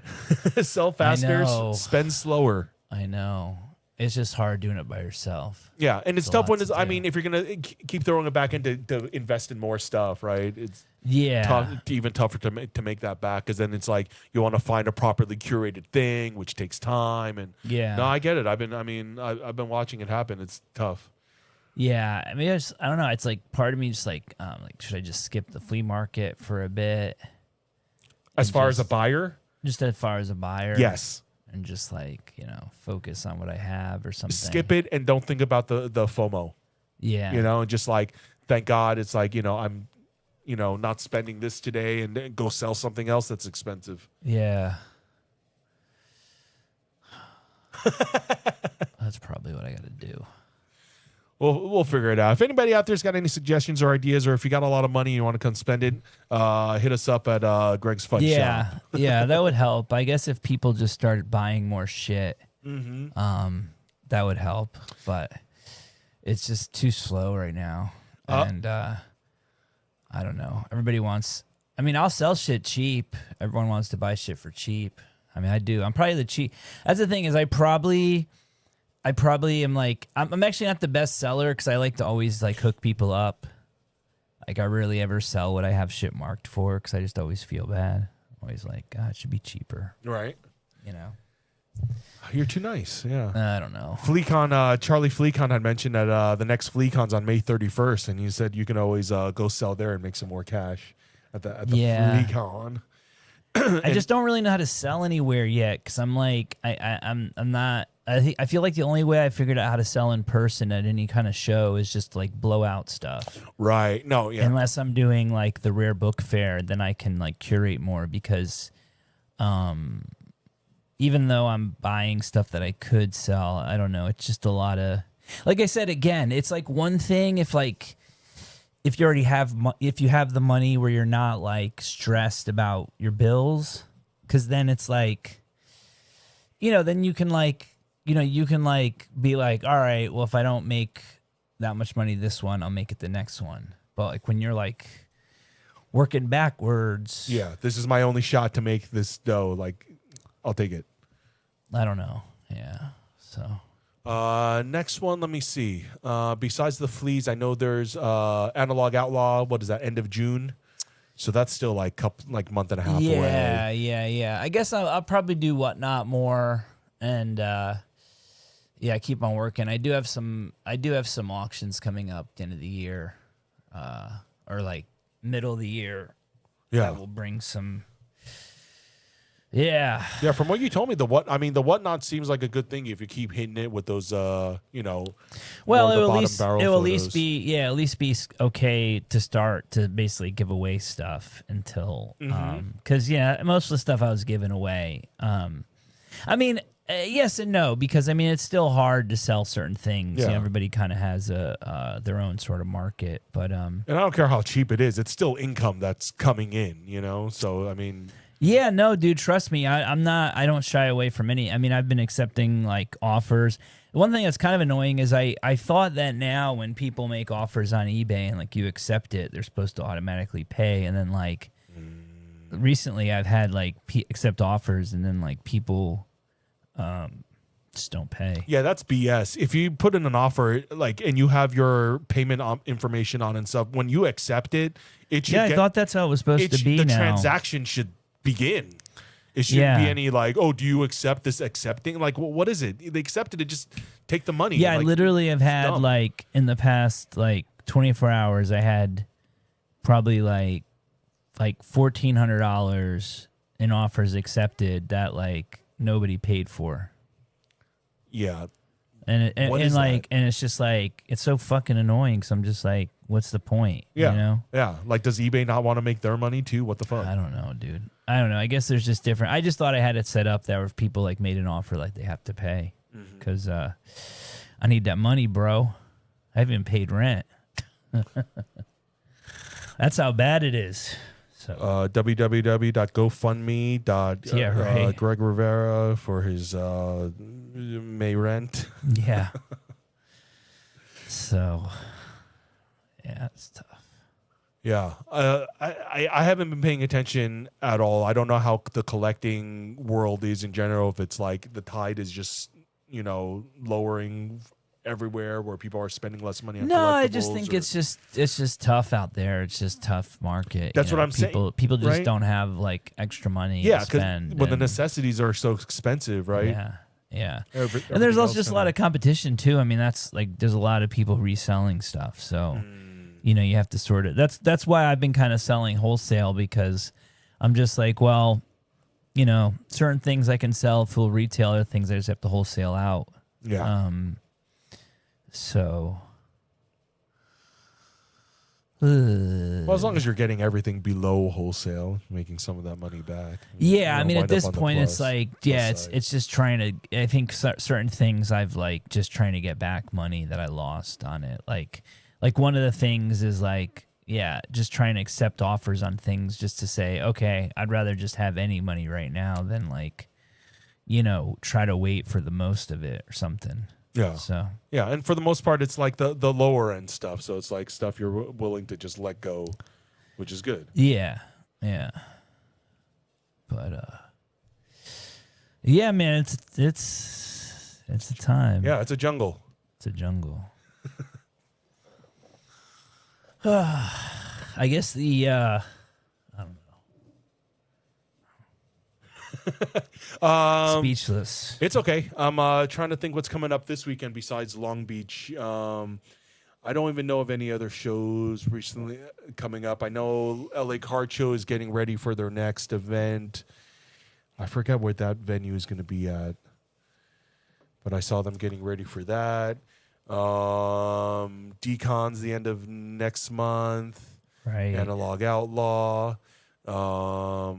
Sell faster. know. Spend slower. I know. It's just hard doing it by yourself. Yeah, and it's There's a tough lot when it's. to I do. mean, if you're gonna keep throwing it back into to invest in more stuff, right? It's Yeah. tough, even tougher to make that back because then it's like you want to find a properly curated thing, which takes time. And Yeah. no, I get it. I've been watching it happen. It's tough. Yeah. I mean, I don't know. It's like part of me just like should I just skip the flea market for a bit? As And far as a just- buyer, Just as far as a buyer? yes. And just like, you know, focus on what I have or something. Skip it and don't think about the FOMO. Yeah. You know, and just like thank God it's like, you know, I'm, you know, not spending this today and then go sell something else that's expensive. Yeah. That's probably what I got to do. We'll figure it out. If anybody out there's got any suggestions or ideas, or if you got a lot of money and you want to come spend it, hit us up at Greg's Funshop. Yeah. Yeah, that would help. I guess if people just started buying more shit, that would help. But it's just too slow right now. And I don't know. Everybody wants, I mean, I'll sell shit cheap. Everyone wants to buy shit for cheap. I mean, I do. I'm probably the cheap. That's the thing is I probably am like, I'm actually not the best seller because I like to always like hook people up. Like I rarely ever sell what I have shit marked for because I just always feel bad. Always like, God, it should be cheaper. Right. You know? You're too nice. Yeah. I don't know. FleaCon, Charlie FleaCon had mentioned that the next FleaCon's on May 31st, and he said you can always go sell there and make some more cash at the Yeah. FleaCon. I just don't really know how to sell anywhere yet because I'm like, I'm not. I feel like the only way I figured out how to sell in person at any kind of show is just like blow out stuff. Right. No, yeah. Unless I'm doing like the rare book fair, then I can like curate more because even though I'm buying stuff that I could sell, I don't know. It's just a lot of, like I said, again, it's like one thing if you already have, if you have the money where you're not like stressed about your bills, because then it's like, you know, then you can like, you know, you can like be like, all right, well, if I don't make that much money this one, I'll make it the next one. But like when you're like working backwards, Yeah, this is my only shot to make this dough. Like, I'll take it. I don't know. Yeah. So Next one, let me see. Besides the fleas, I know there's Analog Outlaw. What is that? End of June. So that's still like month and a half away. Yeah. I guess I'll probably do Whatnot more and yeah, keep on working. I do have some auctions coming up at the end of the year, or like middle of the year. Yeah. That will bring some. Yeah. Yeah, from what you told me, the Whatnot seems like a good thing if you keep hitting it with those, you know. Well, more it the will bottom at least barrel it will at photos. least be okay to start to basically give away stuff until because most of the stuff I was giving away. I mean, yes and no, because I mean it's still hard to sell certain things. Yeah. You know, everybody kind of has their own sort of market, but And I don't care how cheap it is; it's still income that's coming in, you know. So I mean, Yeah, no, dude, trust me. I don't shy away from any. I mean, I've been accepting like offers. One thing that's kind of annoying is I thought that now when people make offers on eBay and like you accept it, they're supposed to automatically pay. And then like recently I've had like accept offers and then like people just don't pay. Yeah, that's BS. If you put in an offer like and you have your payment information on and stuff, when you accept it, it should. Yeah, I thought that's how it was supposed to be. The now transaction should begin. It shouldn't be any like, oh, do you accept this accepting? Like, what is it? They accepted it, just take the money. Yeah, like, I literally have had like in the past like 24 hours, I had probably like $1,400 in offers accepted that like nobody paid for. Yeah. And it's just like it's so fucking annoying. So I'm just like, what's the point? Yeah. You know? Yeah. Like, does eBay not want to make their money too? What the fuck? I don't know, dude. I don't know. I guess there's just different. I just thought I had it set up that if people like made an offer, like they have to pay because I need that money, bro. I haven't even paid rent. That's how bad it is. So www.gofundme. Yeah, right. Greg Rivera for his May rent. Yeah. So yeah, it's tough. Yeah, I haven't been paying attention at all. I don't know how the collecting world is in general. If it's like the tide is just lowering everywhere, where people are spending less money on. No, collectibles, I just think it's just tough out there. It's just tough market. That's what I'm saying. People just right? don't have like extra money. Yeah, to spend. Well, the necessities are so expensive, right? Yeah. Yeah. Everything And there's also else just a lot of competition too. I mean, that's like there's a lot of people reselling stuff. So, you have to sort it. That's why I've been kind of selling wholesale, because I'm just like, well, certain things I can sell full retail, other things I just have to wholesale out. Yeah. So well, as long as you're getting everything below wholesale, making some of that money back. Yeah, I mean, at this point, it's like, it's just trying to. I think certain things I've like just trying to get back money that I lost on it. Like one of the things is like, just trying to accept offers on things just to say, okay, I'd rather just have any money right now than like, try to wait for the most of it or something. Yeah. So yeah, and for the most part, it's like the lower end stuff. So it's like stuff you're willing to just let go, which is good. Yeah. But yeah, man, it's a time. Yeah, it's a jungle. It's a jungle. I guess I don't know. Speechless. It's okay. I'm trying to think what's coming up this weekend besides Long Beach. I don't even know of any other shows recently coming up. I know LA Card Show is getting ready for their next event. I forget where that venue is going to be at, but I saw them getting ready for that. Decon's the end of next month. Right. Analog Outlaw. I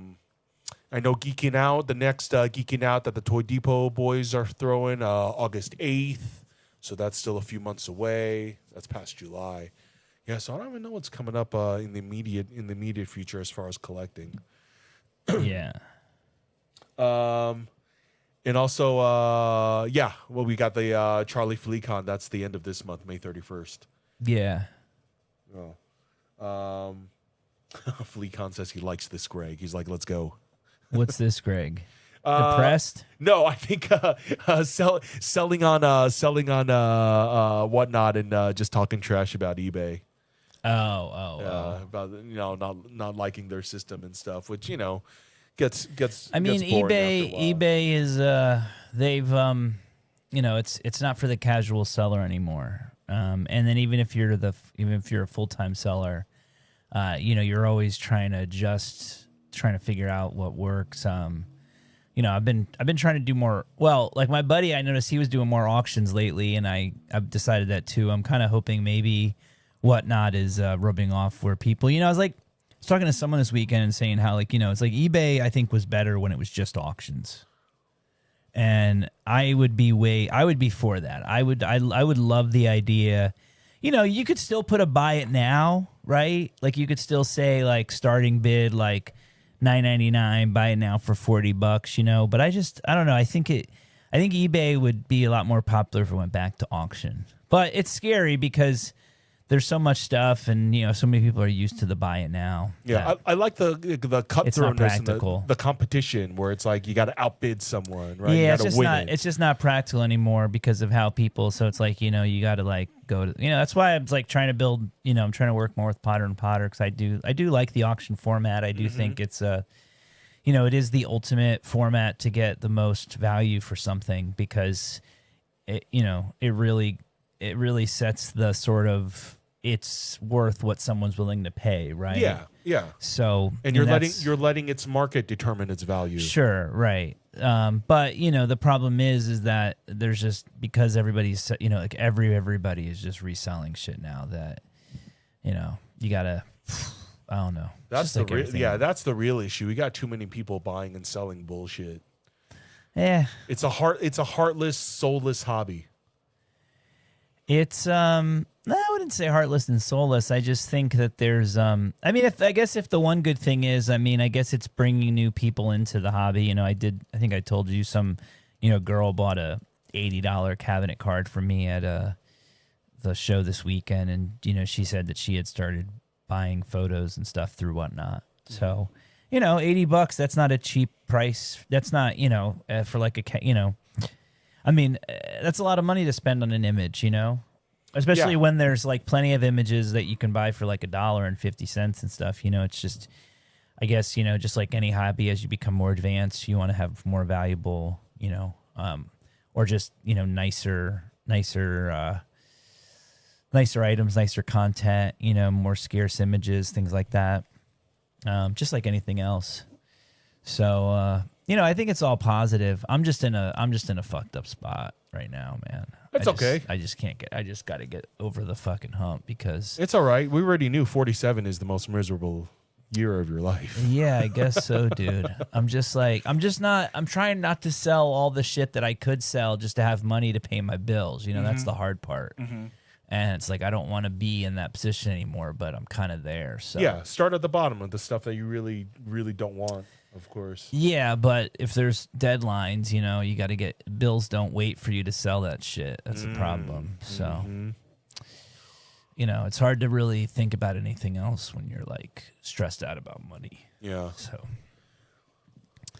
know Geeking Out, the next Geeking Out that the Toy Depot boys are throwing, August 8th. So that's still a few months away. That's past July. Yeah, so I don't even know what's coming up in the immediate future as far as collecting. Yeah. And also, we got the Charlie FleaCon. That's the end of this month, May 31st. Yeah. Oh. FleaCon says he likes this, Greg. He's like, let's go. What's this, Greg? Depressed? No, I think selling on whatnot and just talking trash about eBay. Oh. About not liking their system and stuff, which gets. I mean, gets boring after a while. eBay is they've it's not for the casual seller anymore. And then even if you're a full-time seller, you're always trying to figure out what works. I've been trying to do more. Well, like my buddy, I noticed he was doing more auctions lately, and I've decided that too. I'm kind of hoping maybe whatnot is rubbing off where people. I was talking to someone this weekend and saying how it's like eBay I think was better when it was just auctions, and I would be for that. I would love the idea. You could still put a buy it now, right? Like you could still say like starting bid like $9.99, buy it now for $40, you know. But I don't know. I think eBay would be a lot more popular if it went back to auction. But it's scary because there's so much stuff, and you know, so many people are used to the buy it now. Yeah, I like the cutthroatness and the competition where it's like you got to outbid someone, right? Yeah, it's just not practical anymore because of how people. So it's like, you know, you got to like go to, you know, that's why I'm like trying to build. You know, I'm trying to work more with Potter and Potter because I do like the auction format. I do think it's you know, it is the ultimate format to get the most value for something because it, you know, it really sets the sort of it's worth what someone's willing to pay, right? Yeah. So and you're letting its market determine its value. Sure, right. But you know, the problem is that there's just because everybody's, you know, like everybody is just reselling shit now that, you know, you gotta, I don't know. That's that's the real issue. We got too many people buying and selling bullshit. Yeah, it's a heartless, soulless hobby. It's I wouldn't say heartless and soulless. I just think that there's I mean, I guess if the one good thing is, I mean, I guess it's bringing new people into the hobby. You know, I think I told you some, you know, girl bought a $80 cabinet card from me at the show this weekend, and you know, she said that she had started buying photos and stuff through Whatnot. So, you know, $80, that's not a cheap price. That's not, you know, for like a, you know, I mean, that's a lot of money to spend on an image, you know, especially when there's like plenty of images that you can buy for like $1.50 and stuff. You know, it's just, I guess, you know, just like any hobby, as you become more advanced, you want to have more valuable, you know, or just, you know, nicer items, nicer content, you know, more scarce images, things like that. Just like anything else. So, you know, I think it's all positive. I'm just in a fucked up spot right now, man. That's okay. I just got to get over the fucking hump because it's all right. We already knew 47 is the most miserable year of your life. Yeah, I guess so, dude. I'm trying not to sell all the shit that I could sell just to have money to pay my bills. You know, that's the hard part. And it's like, I don't want to be in that position anymore, but I'm kind of there. So yeah, start at the bottom of the stuff that you really, really don't want. Of course. Yeah, but if there's deadlines, you know, you got to get bills. Don't wait for you to sell that shit. That's a problem. So, you know, it's hard to really think about anything else when you're like stressed out about money. Yeah. So,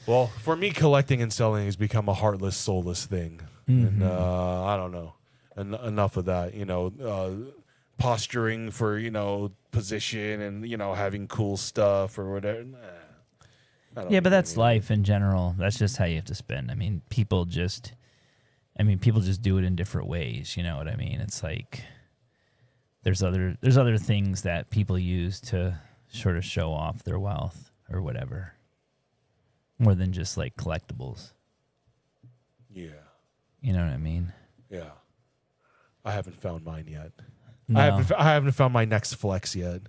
well, for me, collecting and selling has become a heartless, soulless thing, and I don't know. Enough of that. You know, posturing for, you know, position and, you know, having cool stuff or whatever. Yeah, but that's life in general. That's just how you have to spend. I mean, people just do it in different ways. You know what I mean? It's like there's other things that people use to sort of show off their wealth or whatever, more than just like collectibles. Yeah. You know what I mean? Yeah. I haven't found mine yet. No. I haven't found my next flex yet.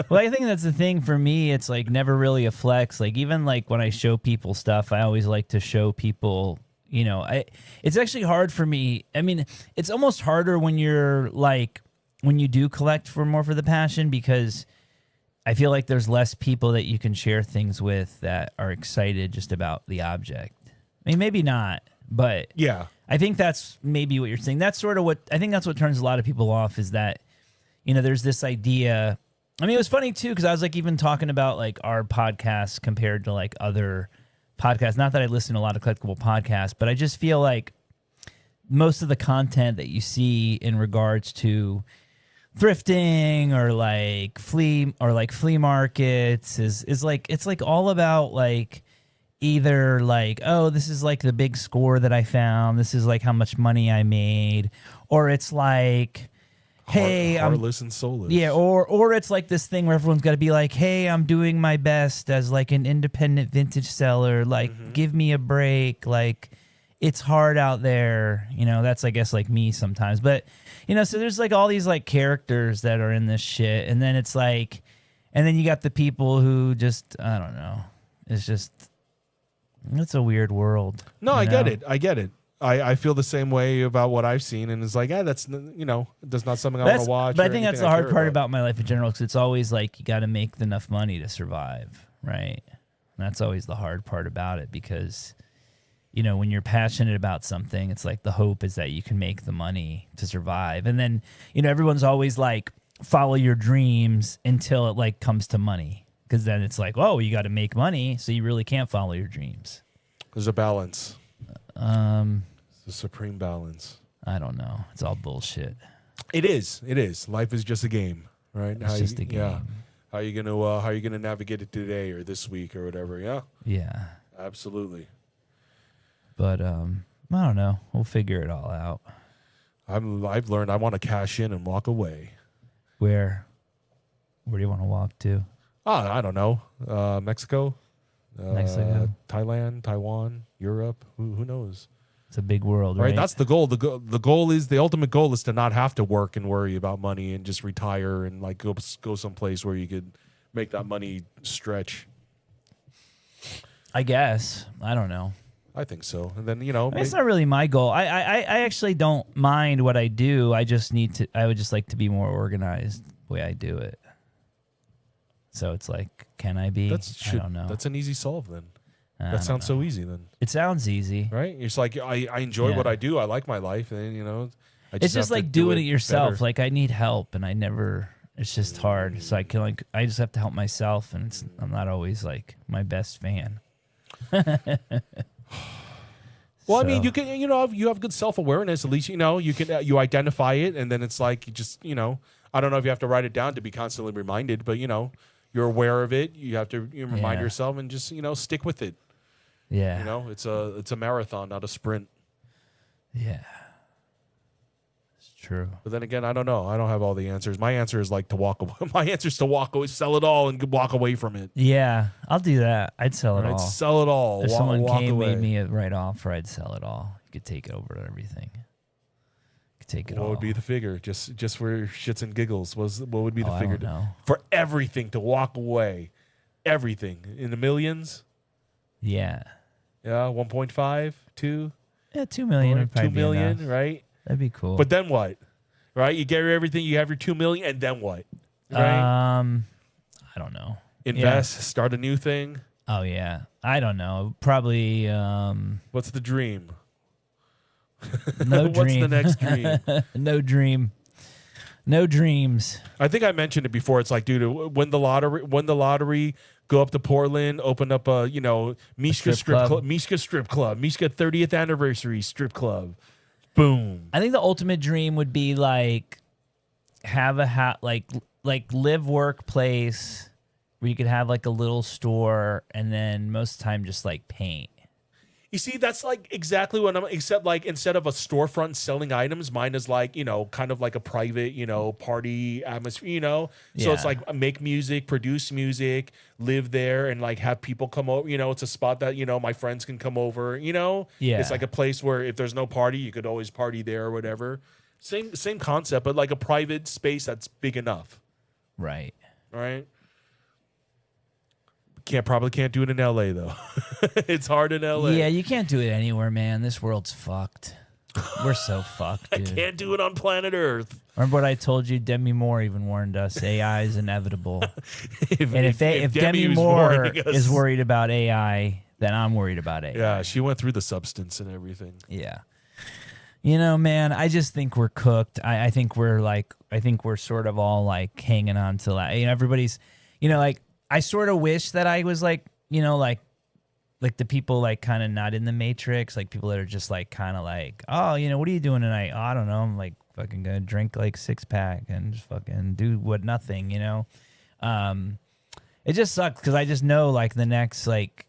Well, I think that's the thing for me. It's like never really a flex. Like even like when I show people stuff, I always like to show people, you know, it's actually hard for me. I mean, it's almost harder when you're like, when you do collect for the passion, because I feel like there's less people that you can share things with that are excited just about the object. I mean, maybe not, but yeah, I think that's maybe what you're saying. That's sort of what, I think that's what turns a lot of people off is that, you know, there's this idea. I mean, it was funny too, because I was like even talking about like our podcast compared to like other podcasts. Not that I listen to a lot of collectible podcasts, but I just feel like most of the content that you see in regards to thrifting or like flea markets is like, it's like all about like either like, oh, this is like the big score that I found, this is like how much money I made, or it's like, hey, heartless and soulless. Yeah, or it's like this thing where everyone's got to be like, hey, I'm doing my best as like an independent vintage seller. Like, give me a break. Like, it's hard out there. You know, that's, I guess, like me sometimes. But, you know, so there's like all these like characters that are in this shit. And then it's like, and then you got the people who just, I don't know. It's just, it's a weird world. No, I get it. I feel the same way about what I've seen, and it's like, that's, you know, that's not something I want to watch. But I think that's the hard part about my life in general, because it's always like you got to make enough money to survive, right? And that's always the hard part about it because, you know, when you're passionate about something, it's like the hope is that you can make the money to survive. And then, you know, everyone's always like, follow your dreams until it like comes to money. Because then it's like, oh, you got to make money, so you really can't follow your dreams. There's a balance. It's the supreme balance. I don't know. It's all bullshit. It is. It is. Life is just a game, right? It's just a game. Yeah. How are you gonna navigate it today or this week or whatever? Yeah. Yeah. Absolutely. But I don't know. We'll figure it all out. I've learned I want to cash in and walk away. Where do you want to walk to? I don't know. Mexico, Mexico, Thailand, Taiwan, Europe. Who knows? It's a big world, right? Right. That's the goal. The ultimate goal is to not have to work and worry about money and just retire and like go someplace where you could make that money stretch. I guess. I don't know. I think so. And then, you know, It's not really my goal. I actually don't mind what I do. I would just like to be more organized the way I do it. So it's like, can I be? I don't know. That's an easy solve then. That sounds so easy then. It sounds easy. Right? It's like, I enjoy what I do. I like my life. And, you know, it's just like doing it yourself. better. Like I need help and it's just hard. So I just have to help myself and I'm not always like my best fan. Well, I mean, you can, you know, you have good self-awareness. At least, you know, you identify it, and then it's like you just, you know, I don't know if you have to write it down to be constantly reminded, but you know, you're aware of it. You have to remind yourself and just, you know, stick with it. Yeah. You know, it's a marathon, not a sprint. Yeah. It's true. But then again, I don't know. I don't have all the answers. My answer is like to walk away. My answer is to walk away, sell it all, and walk away from it. Yeah, I'll do that. I'd sell it all. Sell it all. If someone came away. made me a write-off, I'd sell it all. You could take over everything. You could take it all. What would be the figure? Just for shits and giggles. What would be the I figure? don't know. For everything to walk away. Everything. In the millions? Yeah. Yeah, 1.5, 2? Yeah, 2 million would probably 2 million, be enough. right? That'd be cool. But then what? Right? You get everything, you have your 2 million, and then what? Right? I don't know. Invest, start a new thing. Oh yeah. I don't know. Probably What's the dream? no What's dream. the next dream? No dream. No dreams. I think I mentioned it before. It's like, dude, win the lottery, go up to Portland, open up a, you know, Mishka strip club, Mishka 30th anniversary strip club. Boom. I think the ultimate dream would be like have a like live work place where you could have like a little store and then most of the time just like paint. You see, that's like exactly what I'm, except like instead of a storefront selling items, mine is like, you know, kind of like a private, you know, party atmosphere, you know? So it's like make music, produce music, live there and like have people come over, you know, it's a spot that, you know, my friends can come over, you know? Yeah. It's like a place where if there's no party, you could always party there or whatever. Same concept, but like a private space that's big enough. Right. All right. Probably can't do it in LA though. It's hard in LA. Yeah, you can't do it anywhere, man. This world's fucked. We're so fucked, dude. I can't do it on planet Earth. Remember what I told you? Demi Moore even warned us. AI is inevitable. if Demi Moore is worried about AI, then I'm worried about AI. Yeah, she went through the substance and everything. Yeah. You know, man, I just think we're cooked. I think we're sort of all like hanging on to that. You know, everybody's, you know, like I sort of wish that I was like, you know, like the people like kind of not in the matrix, like people that are just like kind of like, oh, you know, what are you doing tonight? Oh, I don't know. I'm like fucking gonna drink like 6-pack and just fucking do nothing, you know? It just sucks because I just know like the next, like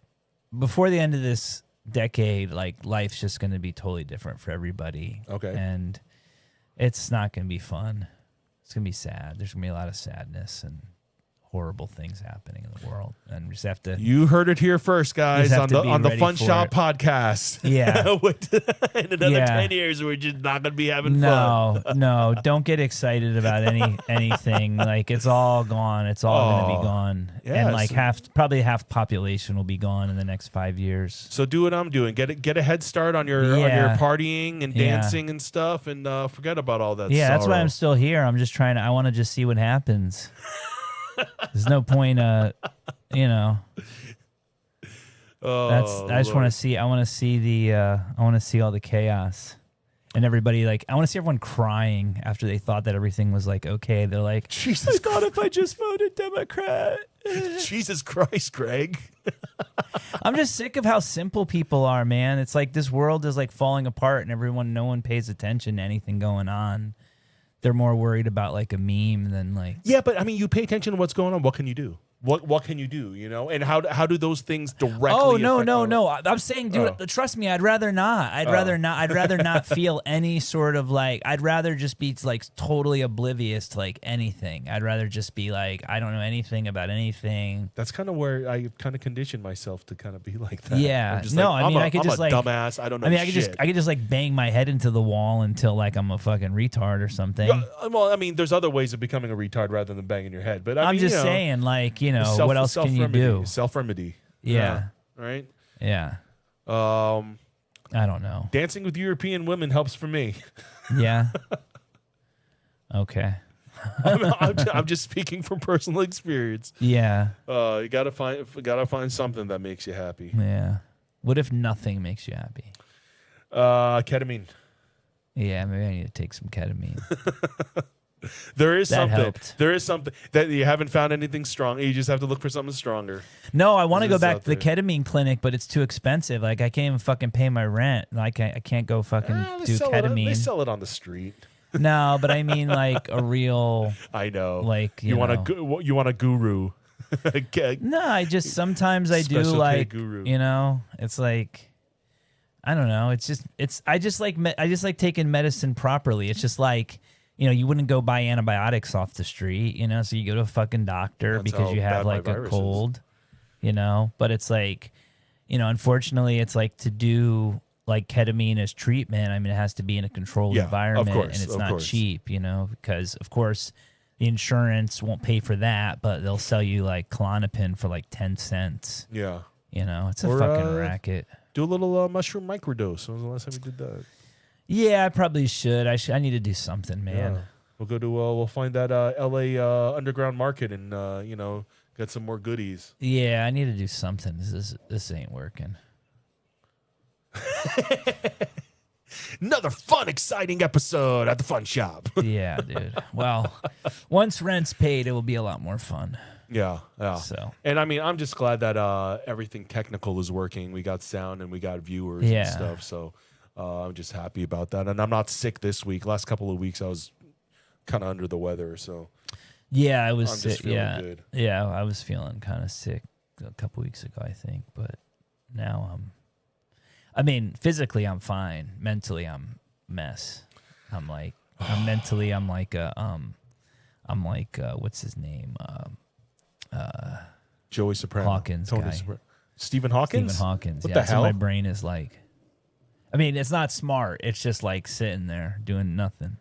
before the end of this decade, like life's just gonna be totally different for everybody. Okay. And it's not gonna be fun. It's gonna be sad. There's gonna be a lot of sadness and horrible things happening in the world, and we just have to. You heard it here first, guys, on the Funshop podcast. Yeah. In another 10 years, we're just not gonna be having fun. No, don't get excited about anything. Like it's all gone. It's all gonna be gone, and like probably half the population will be gone in the next 5 years. So do what I'm doing. Get a head start on your partying and dancing and stuff, and forget about all that. Yeah, sorrow. that's why I'm still here. I'm just trying to. I want to just see what happens. There's no point, you know. I just want to see. I want to see the. I want to see all the chaos, and everybody like. I want to see everyone crying after they thought that everything was like okay. They're like, Jesus, God, if I just voted Democrat. Jesus Christ, Greg. I'm just sick of how simple people are, man. It's like this world is like falling apart, and no one pays attention to anything going on. They're more worried about like a meme than like. Yeah, but I mean, you pay attention to what's going on. What can you do? What can you do? You know, and how do those things directly? Oh no, affect no. I'm saying, dude, trust me. I'd rather not. I'd rather not feel any sort of like. I'd rather just be like totally oblivious to like anything. I'd rather just be like I don't know anything about anything. That's kind of where I kind of conditioned myself to kind of be like that. Yeah. No, like, I mean, I'm I could just a like dumbass. I don't know. I mean, shit. I could just like bang my head into the wall until like I'm a fucking retard or something. Well, I mean, there's other ways of becoming a retard rather than banging your head. But I'm mean, just saying, like, you know, what else can you do? Self-remedy. Yeah. Right? Yeah. I don't know. Dancing with European women helps for me. Yeah. Okay. I'm just speaking from personal experience. Yeah. You gotta find something that makes you happy. Yeah. What if nothing makes you happy? Ketamine. Yeah, maybe I need to take some ketamine. There is something. Helped. There is something that you haven't found anything strong. You just have to look for something stronger. No, I want to go back to the ketamine clinic, but it's too expensive. Like I can't even fucking pay my rent. Like I can't go fucking do ketamine. They sell it on the street. No, but I mean like a real. I know. Like you want a guru. No, I just sometimes I do like guru. You know, it's like I don't know. I just like taking medicine properly. It's just like. You know, you wouldn't go buy antibiotics off the street, you know, so you go to a fucking doctor because you have like a cold, you know, but it's like, you know, unfortunately it's like to do like ketamine as treatment. I mean, it has to be in a controlled environment and it's not cheap, you know, because of course the insurance won't pay for that, but they'll sell you like Klonopin for like 10 cents. Yeah. You know, it's a fucking racket. Do a little mushroom microdose. When was the last time we did that? Yeah, I probably should. I need to do something, man. Yeah. We'll go to we'll find that LA underground market and you know, get some more goodies. Yeah, I need to do something. This ain't working. Another fun, exciting episode at the Fun Shop. Yeah, dude. Well, once rent's paid, it will be a lot more fun. Yeah. So, and I mean, I'm just glad that everything technical is working. We got sound and we got viewers and stuff. So. I'm just happy about that, and I'm not sick this week. Last couple of weeks, I was kind of under the weather, so yeah, I was I'm sick. just feeling good. Yeah, I was feeling kind of sick a couple weeks ago, I think, but now I mean, physically I'm fine. Mentally, I'm a mess. I'm like what's his name? Joey Soprano, Hawkins, Tony guy. Stephen Hawkins. Stephen Hawkins. What yeah, the hell? my brain is like. I mean, it's not smart. It's just like sitting there doing nothing.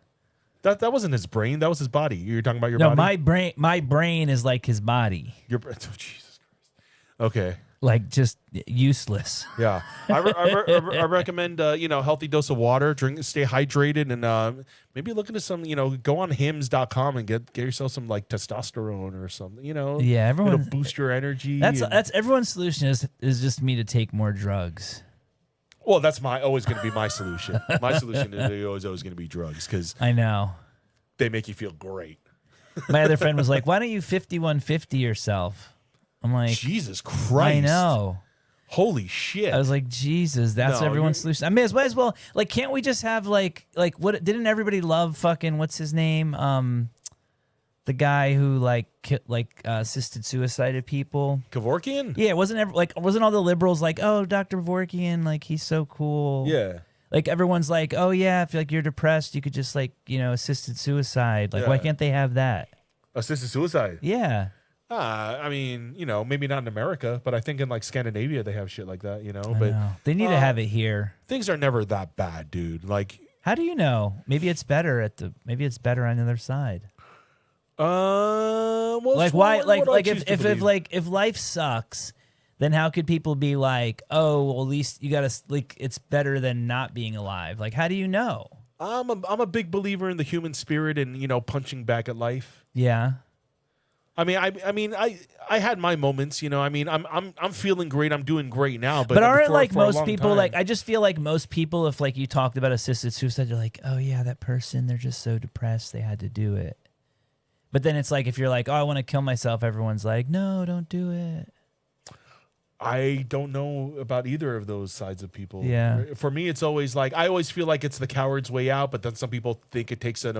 That wasn't his brain. That was his body. You're talking about your body? No, my brain is like his body. Oh, Jesus Christ. Okay. Like just useless. Yeah. I recommend, you know, healthy dose of water, stay hydrated, and maybe look into some, you know, go on hims.com and get yourself some like testosterone or something, you know. Yeah, everyone. It'll boost your energy. That's everyone's solution is just me to take more drugs. Well, that's always going to be my solution. My solution is always going to be drugs because I know they make you feel great. My other friend was like, "Why don't you 5150 yourself?" I'm like, Jesus Christ! I know. Holy shit! I was like, Jesus, that's everyone's solution. I may as well. Like, can't we just have like what? Didn't everybody love fucking what's his name? The guy who assisted suicided people. Kevorkian? Yeah, wasn't all the liberals like, oh, Dr. Kevorkian, like he's so cool. Yeah. Like everyone's like, oh yeah, if like you're depressed, you could just like, you know, assisted suicide. Like, why can't they have that? Assisted suicide? Yeah. I mean, you know, maybe not in America, but I think in like Scandinavia they have shit like that, you know. But they need to have it here. Things are never that bad, dude. Like, how do you know? Maybe it's better on the other side. Well, like why? Like if life sucks, then how could people be like, oh, well, at least you gotta like it's better than not being alive? Like, how do you know? I'm a big believer in the human spirit and, you know, punching back at life. Yeah. I mean, I had my moments, you know. I mean, I'm feeling great. I'm doing great now. But aren't like for a most long people time- like? I just feel like most people, if like you talked about assisted suicide, you're like, oh yeah, that person, they're just so depressed they had to do it. But then it's like if you're like, oh, I want to kill myself, everyone's like, no, don't do it. I don't know about either of those sides of people. Yeah. For me, it's always like I always feel like it's the coward's way out, but then some people think it takes an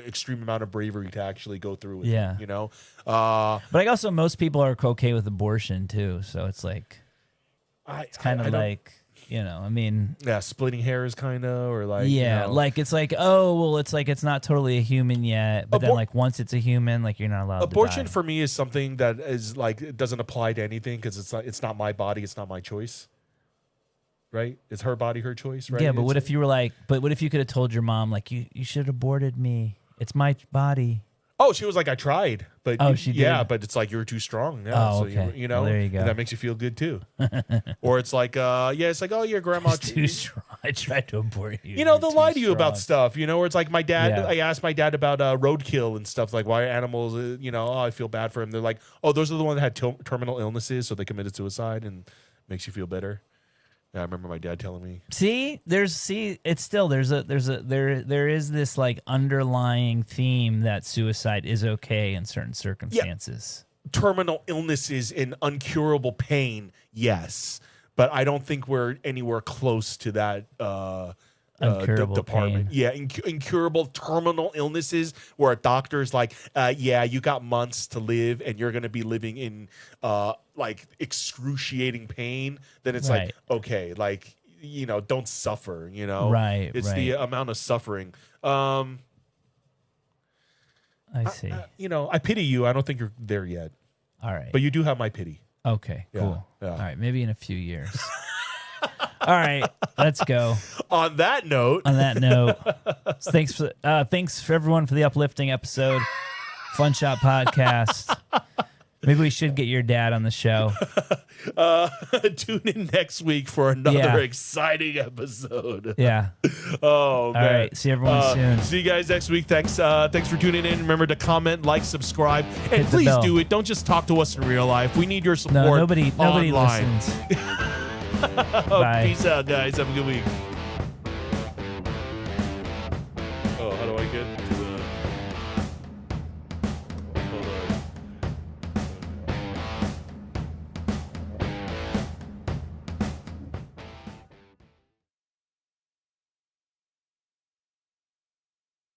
extreme amount of bravery to actually go through with Yeah. it, you know? But like also most people are okay with abortion too, so it's like it's kind of like, you know, I mean, yeah, splitting hairs kind of, or like, yeah, you know, like it's like, oh, well, it's like it's not totally a human yet, but then like once it's a human, like you're not allowed abortion to die. for me is something that is like it doesn't apply to anything because it's not my body, it's not my choice, right? It's her body, her choice, right? Yeah, but what if you were like, but what if you could have told your mom like you should have aborted me? It's my body. Oh, she was like, I tried, but Oh, she did? yeah, but it's like you're too strong now. Oh, So okay. you know, Well, there you go. and that makes you feel good too. Or it's like, it's like, oh, your grandma. It's too strong. I tried to abort you. You know, You're they'll too lie to you about strong. stuff. You know, where it's like my dad. Yeah. I asked my dad about roadkill and stuff. Like, why are animals? You know, oh, I feel bad for him. They're like, oh, those are the ones that had terminal illnesses, so they committed suicide, and makes you feel better. Yeah, I remember my dad telling me. It's still there is this like underlying theme that suicide is okay in certain circumstances. Terminal illnesses and uncurable pain, yes, but I don't think we're anywhere close to that Uncurable department. pain. Yeah, incurable terminal illnesses where a doctor's like, yeah, you got months to live and you're going to be living in like excruciating pain. Then it's like, okay, like, you know, don't suffer, you know? Right, It's the amount of suffering. I see. You know, I pity you. I don't think you're there yet, All right. but you do have my pity. Okay, cool. yeah. All right, maybe in a few years. All right, let's go. On that note, Thanks for everyone for the uplifting episode. Funshop podcast. Maybe we should get your dad on the show. tune in next week for another exciting episode. Yeah. Oh, man. All right. See everyone soon. See you guys next week. Thanks for tuning in. Remember to comment, like, subscribe, and Hit the please bell. do it. Don't just talk to us in real life. We need your support. No, nobody online. listens. Bye. Peace out, guys. Have a good week.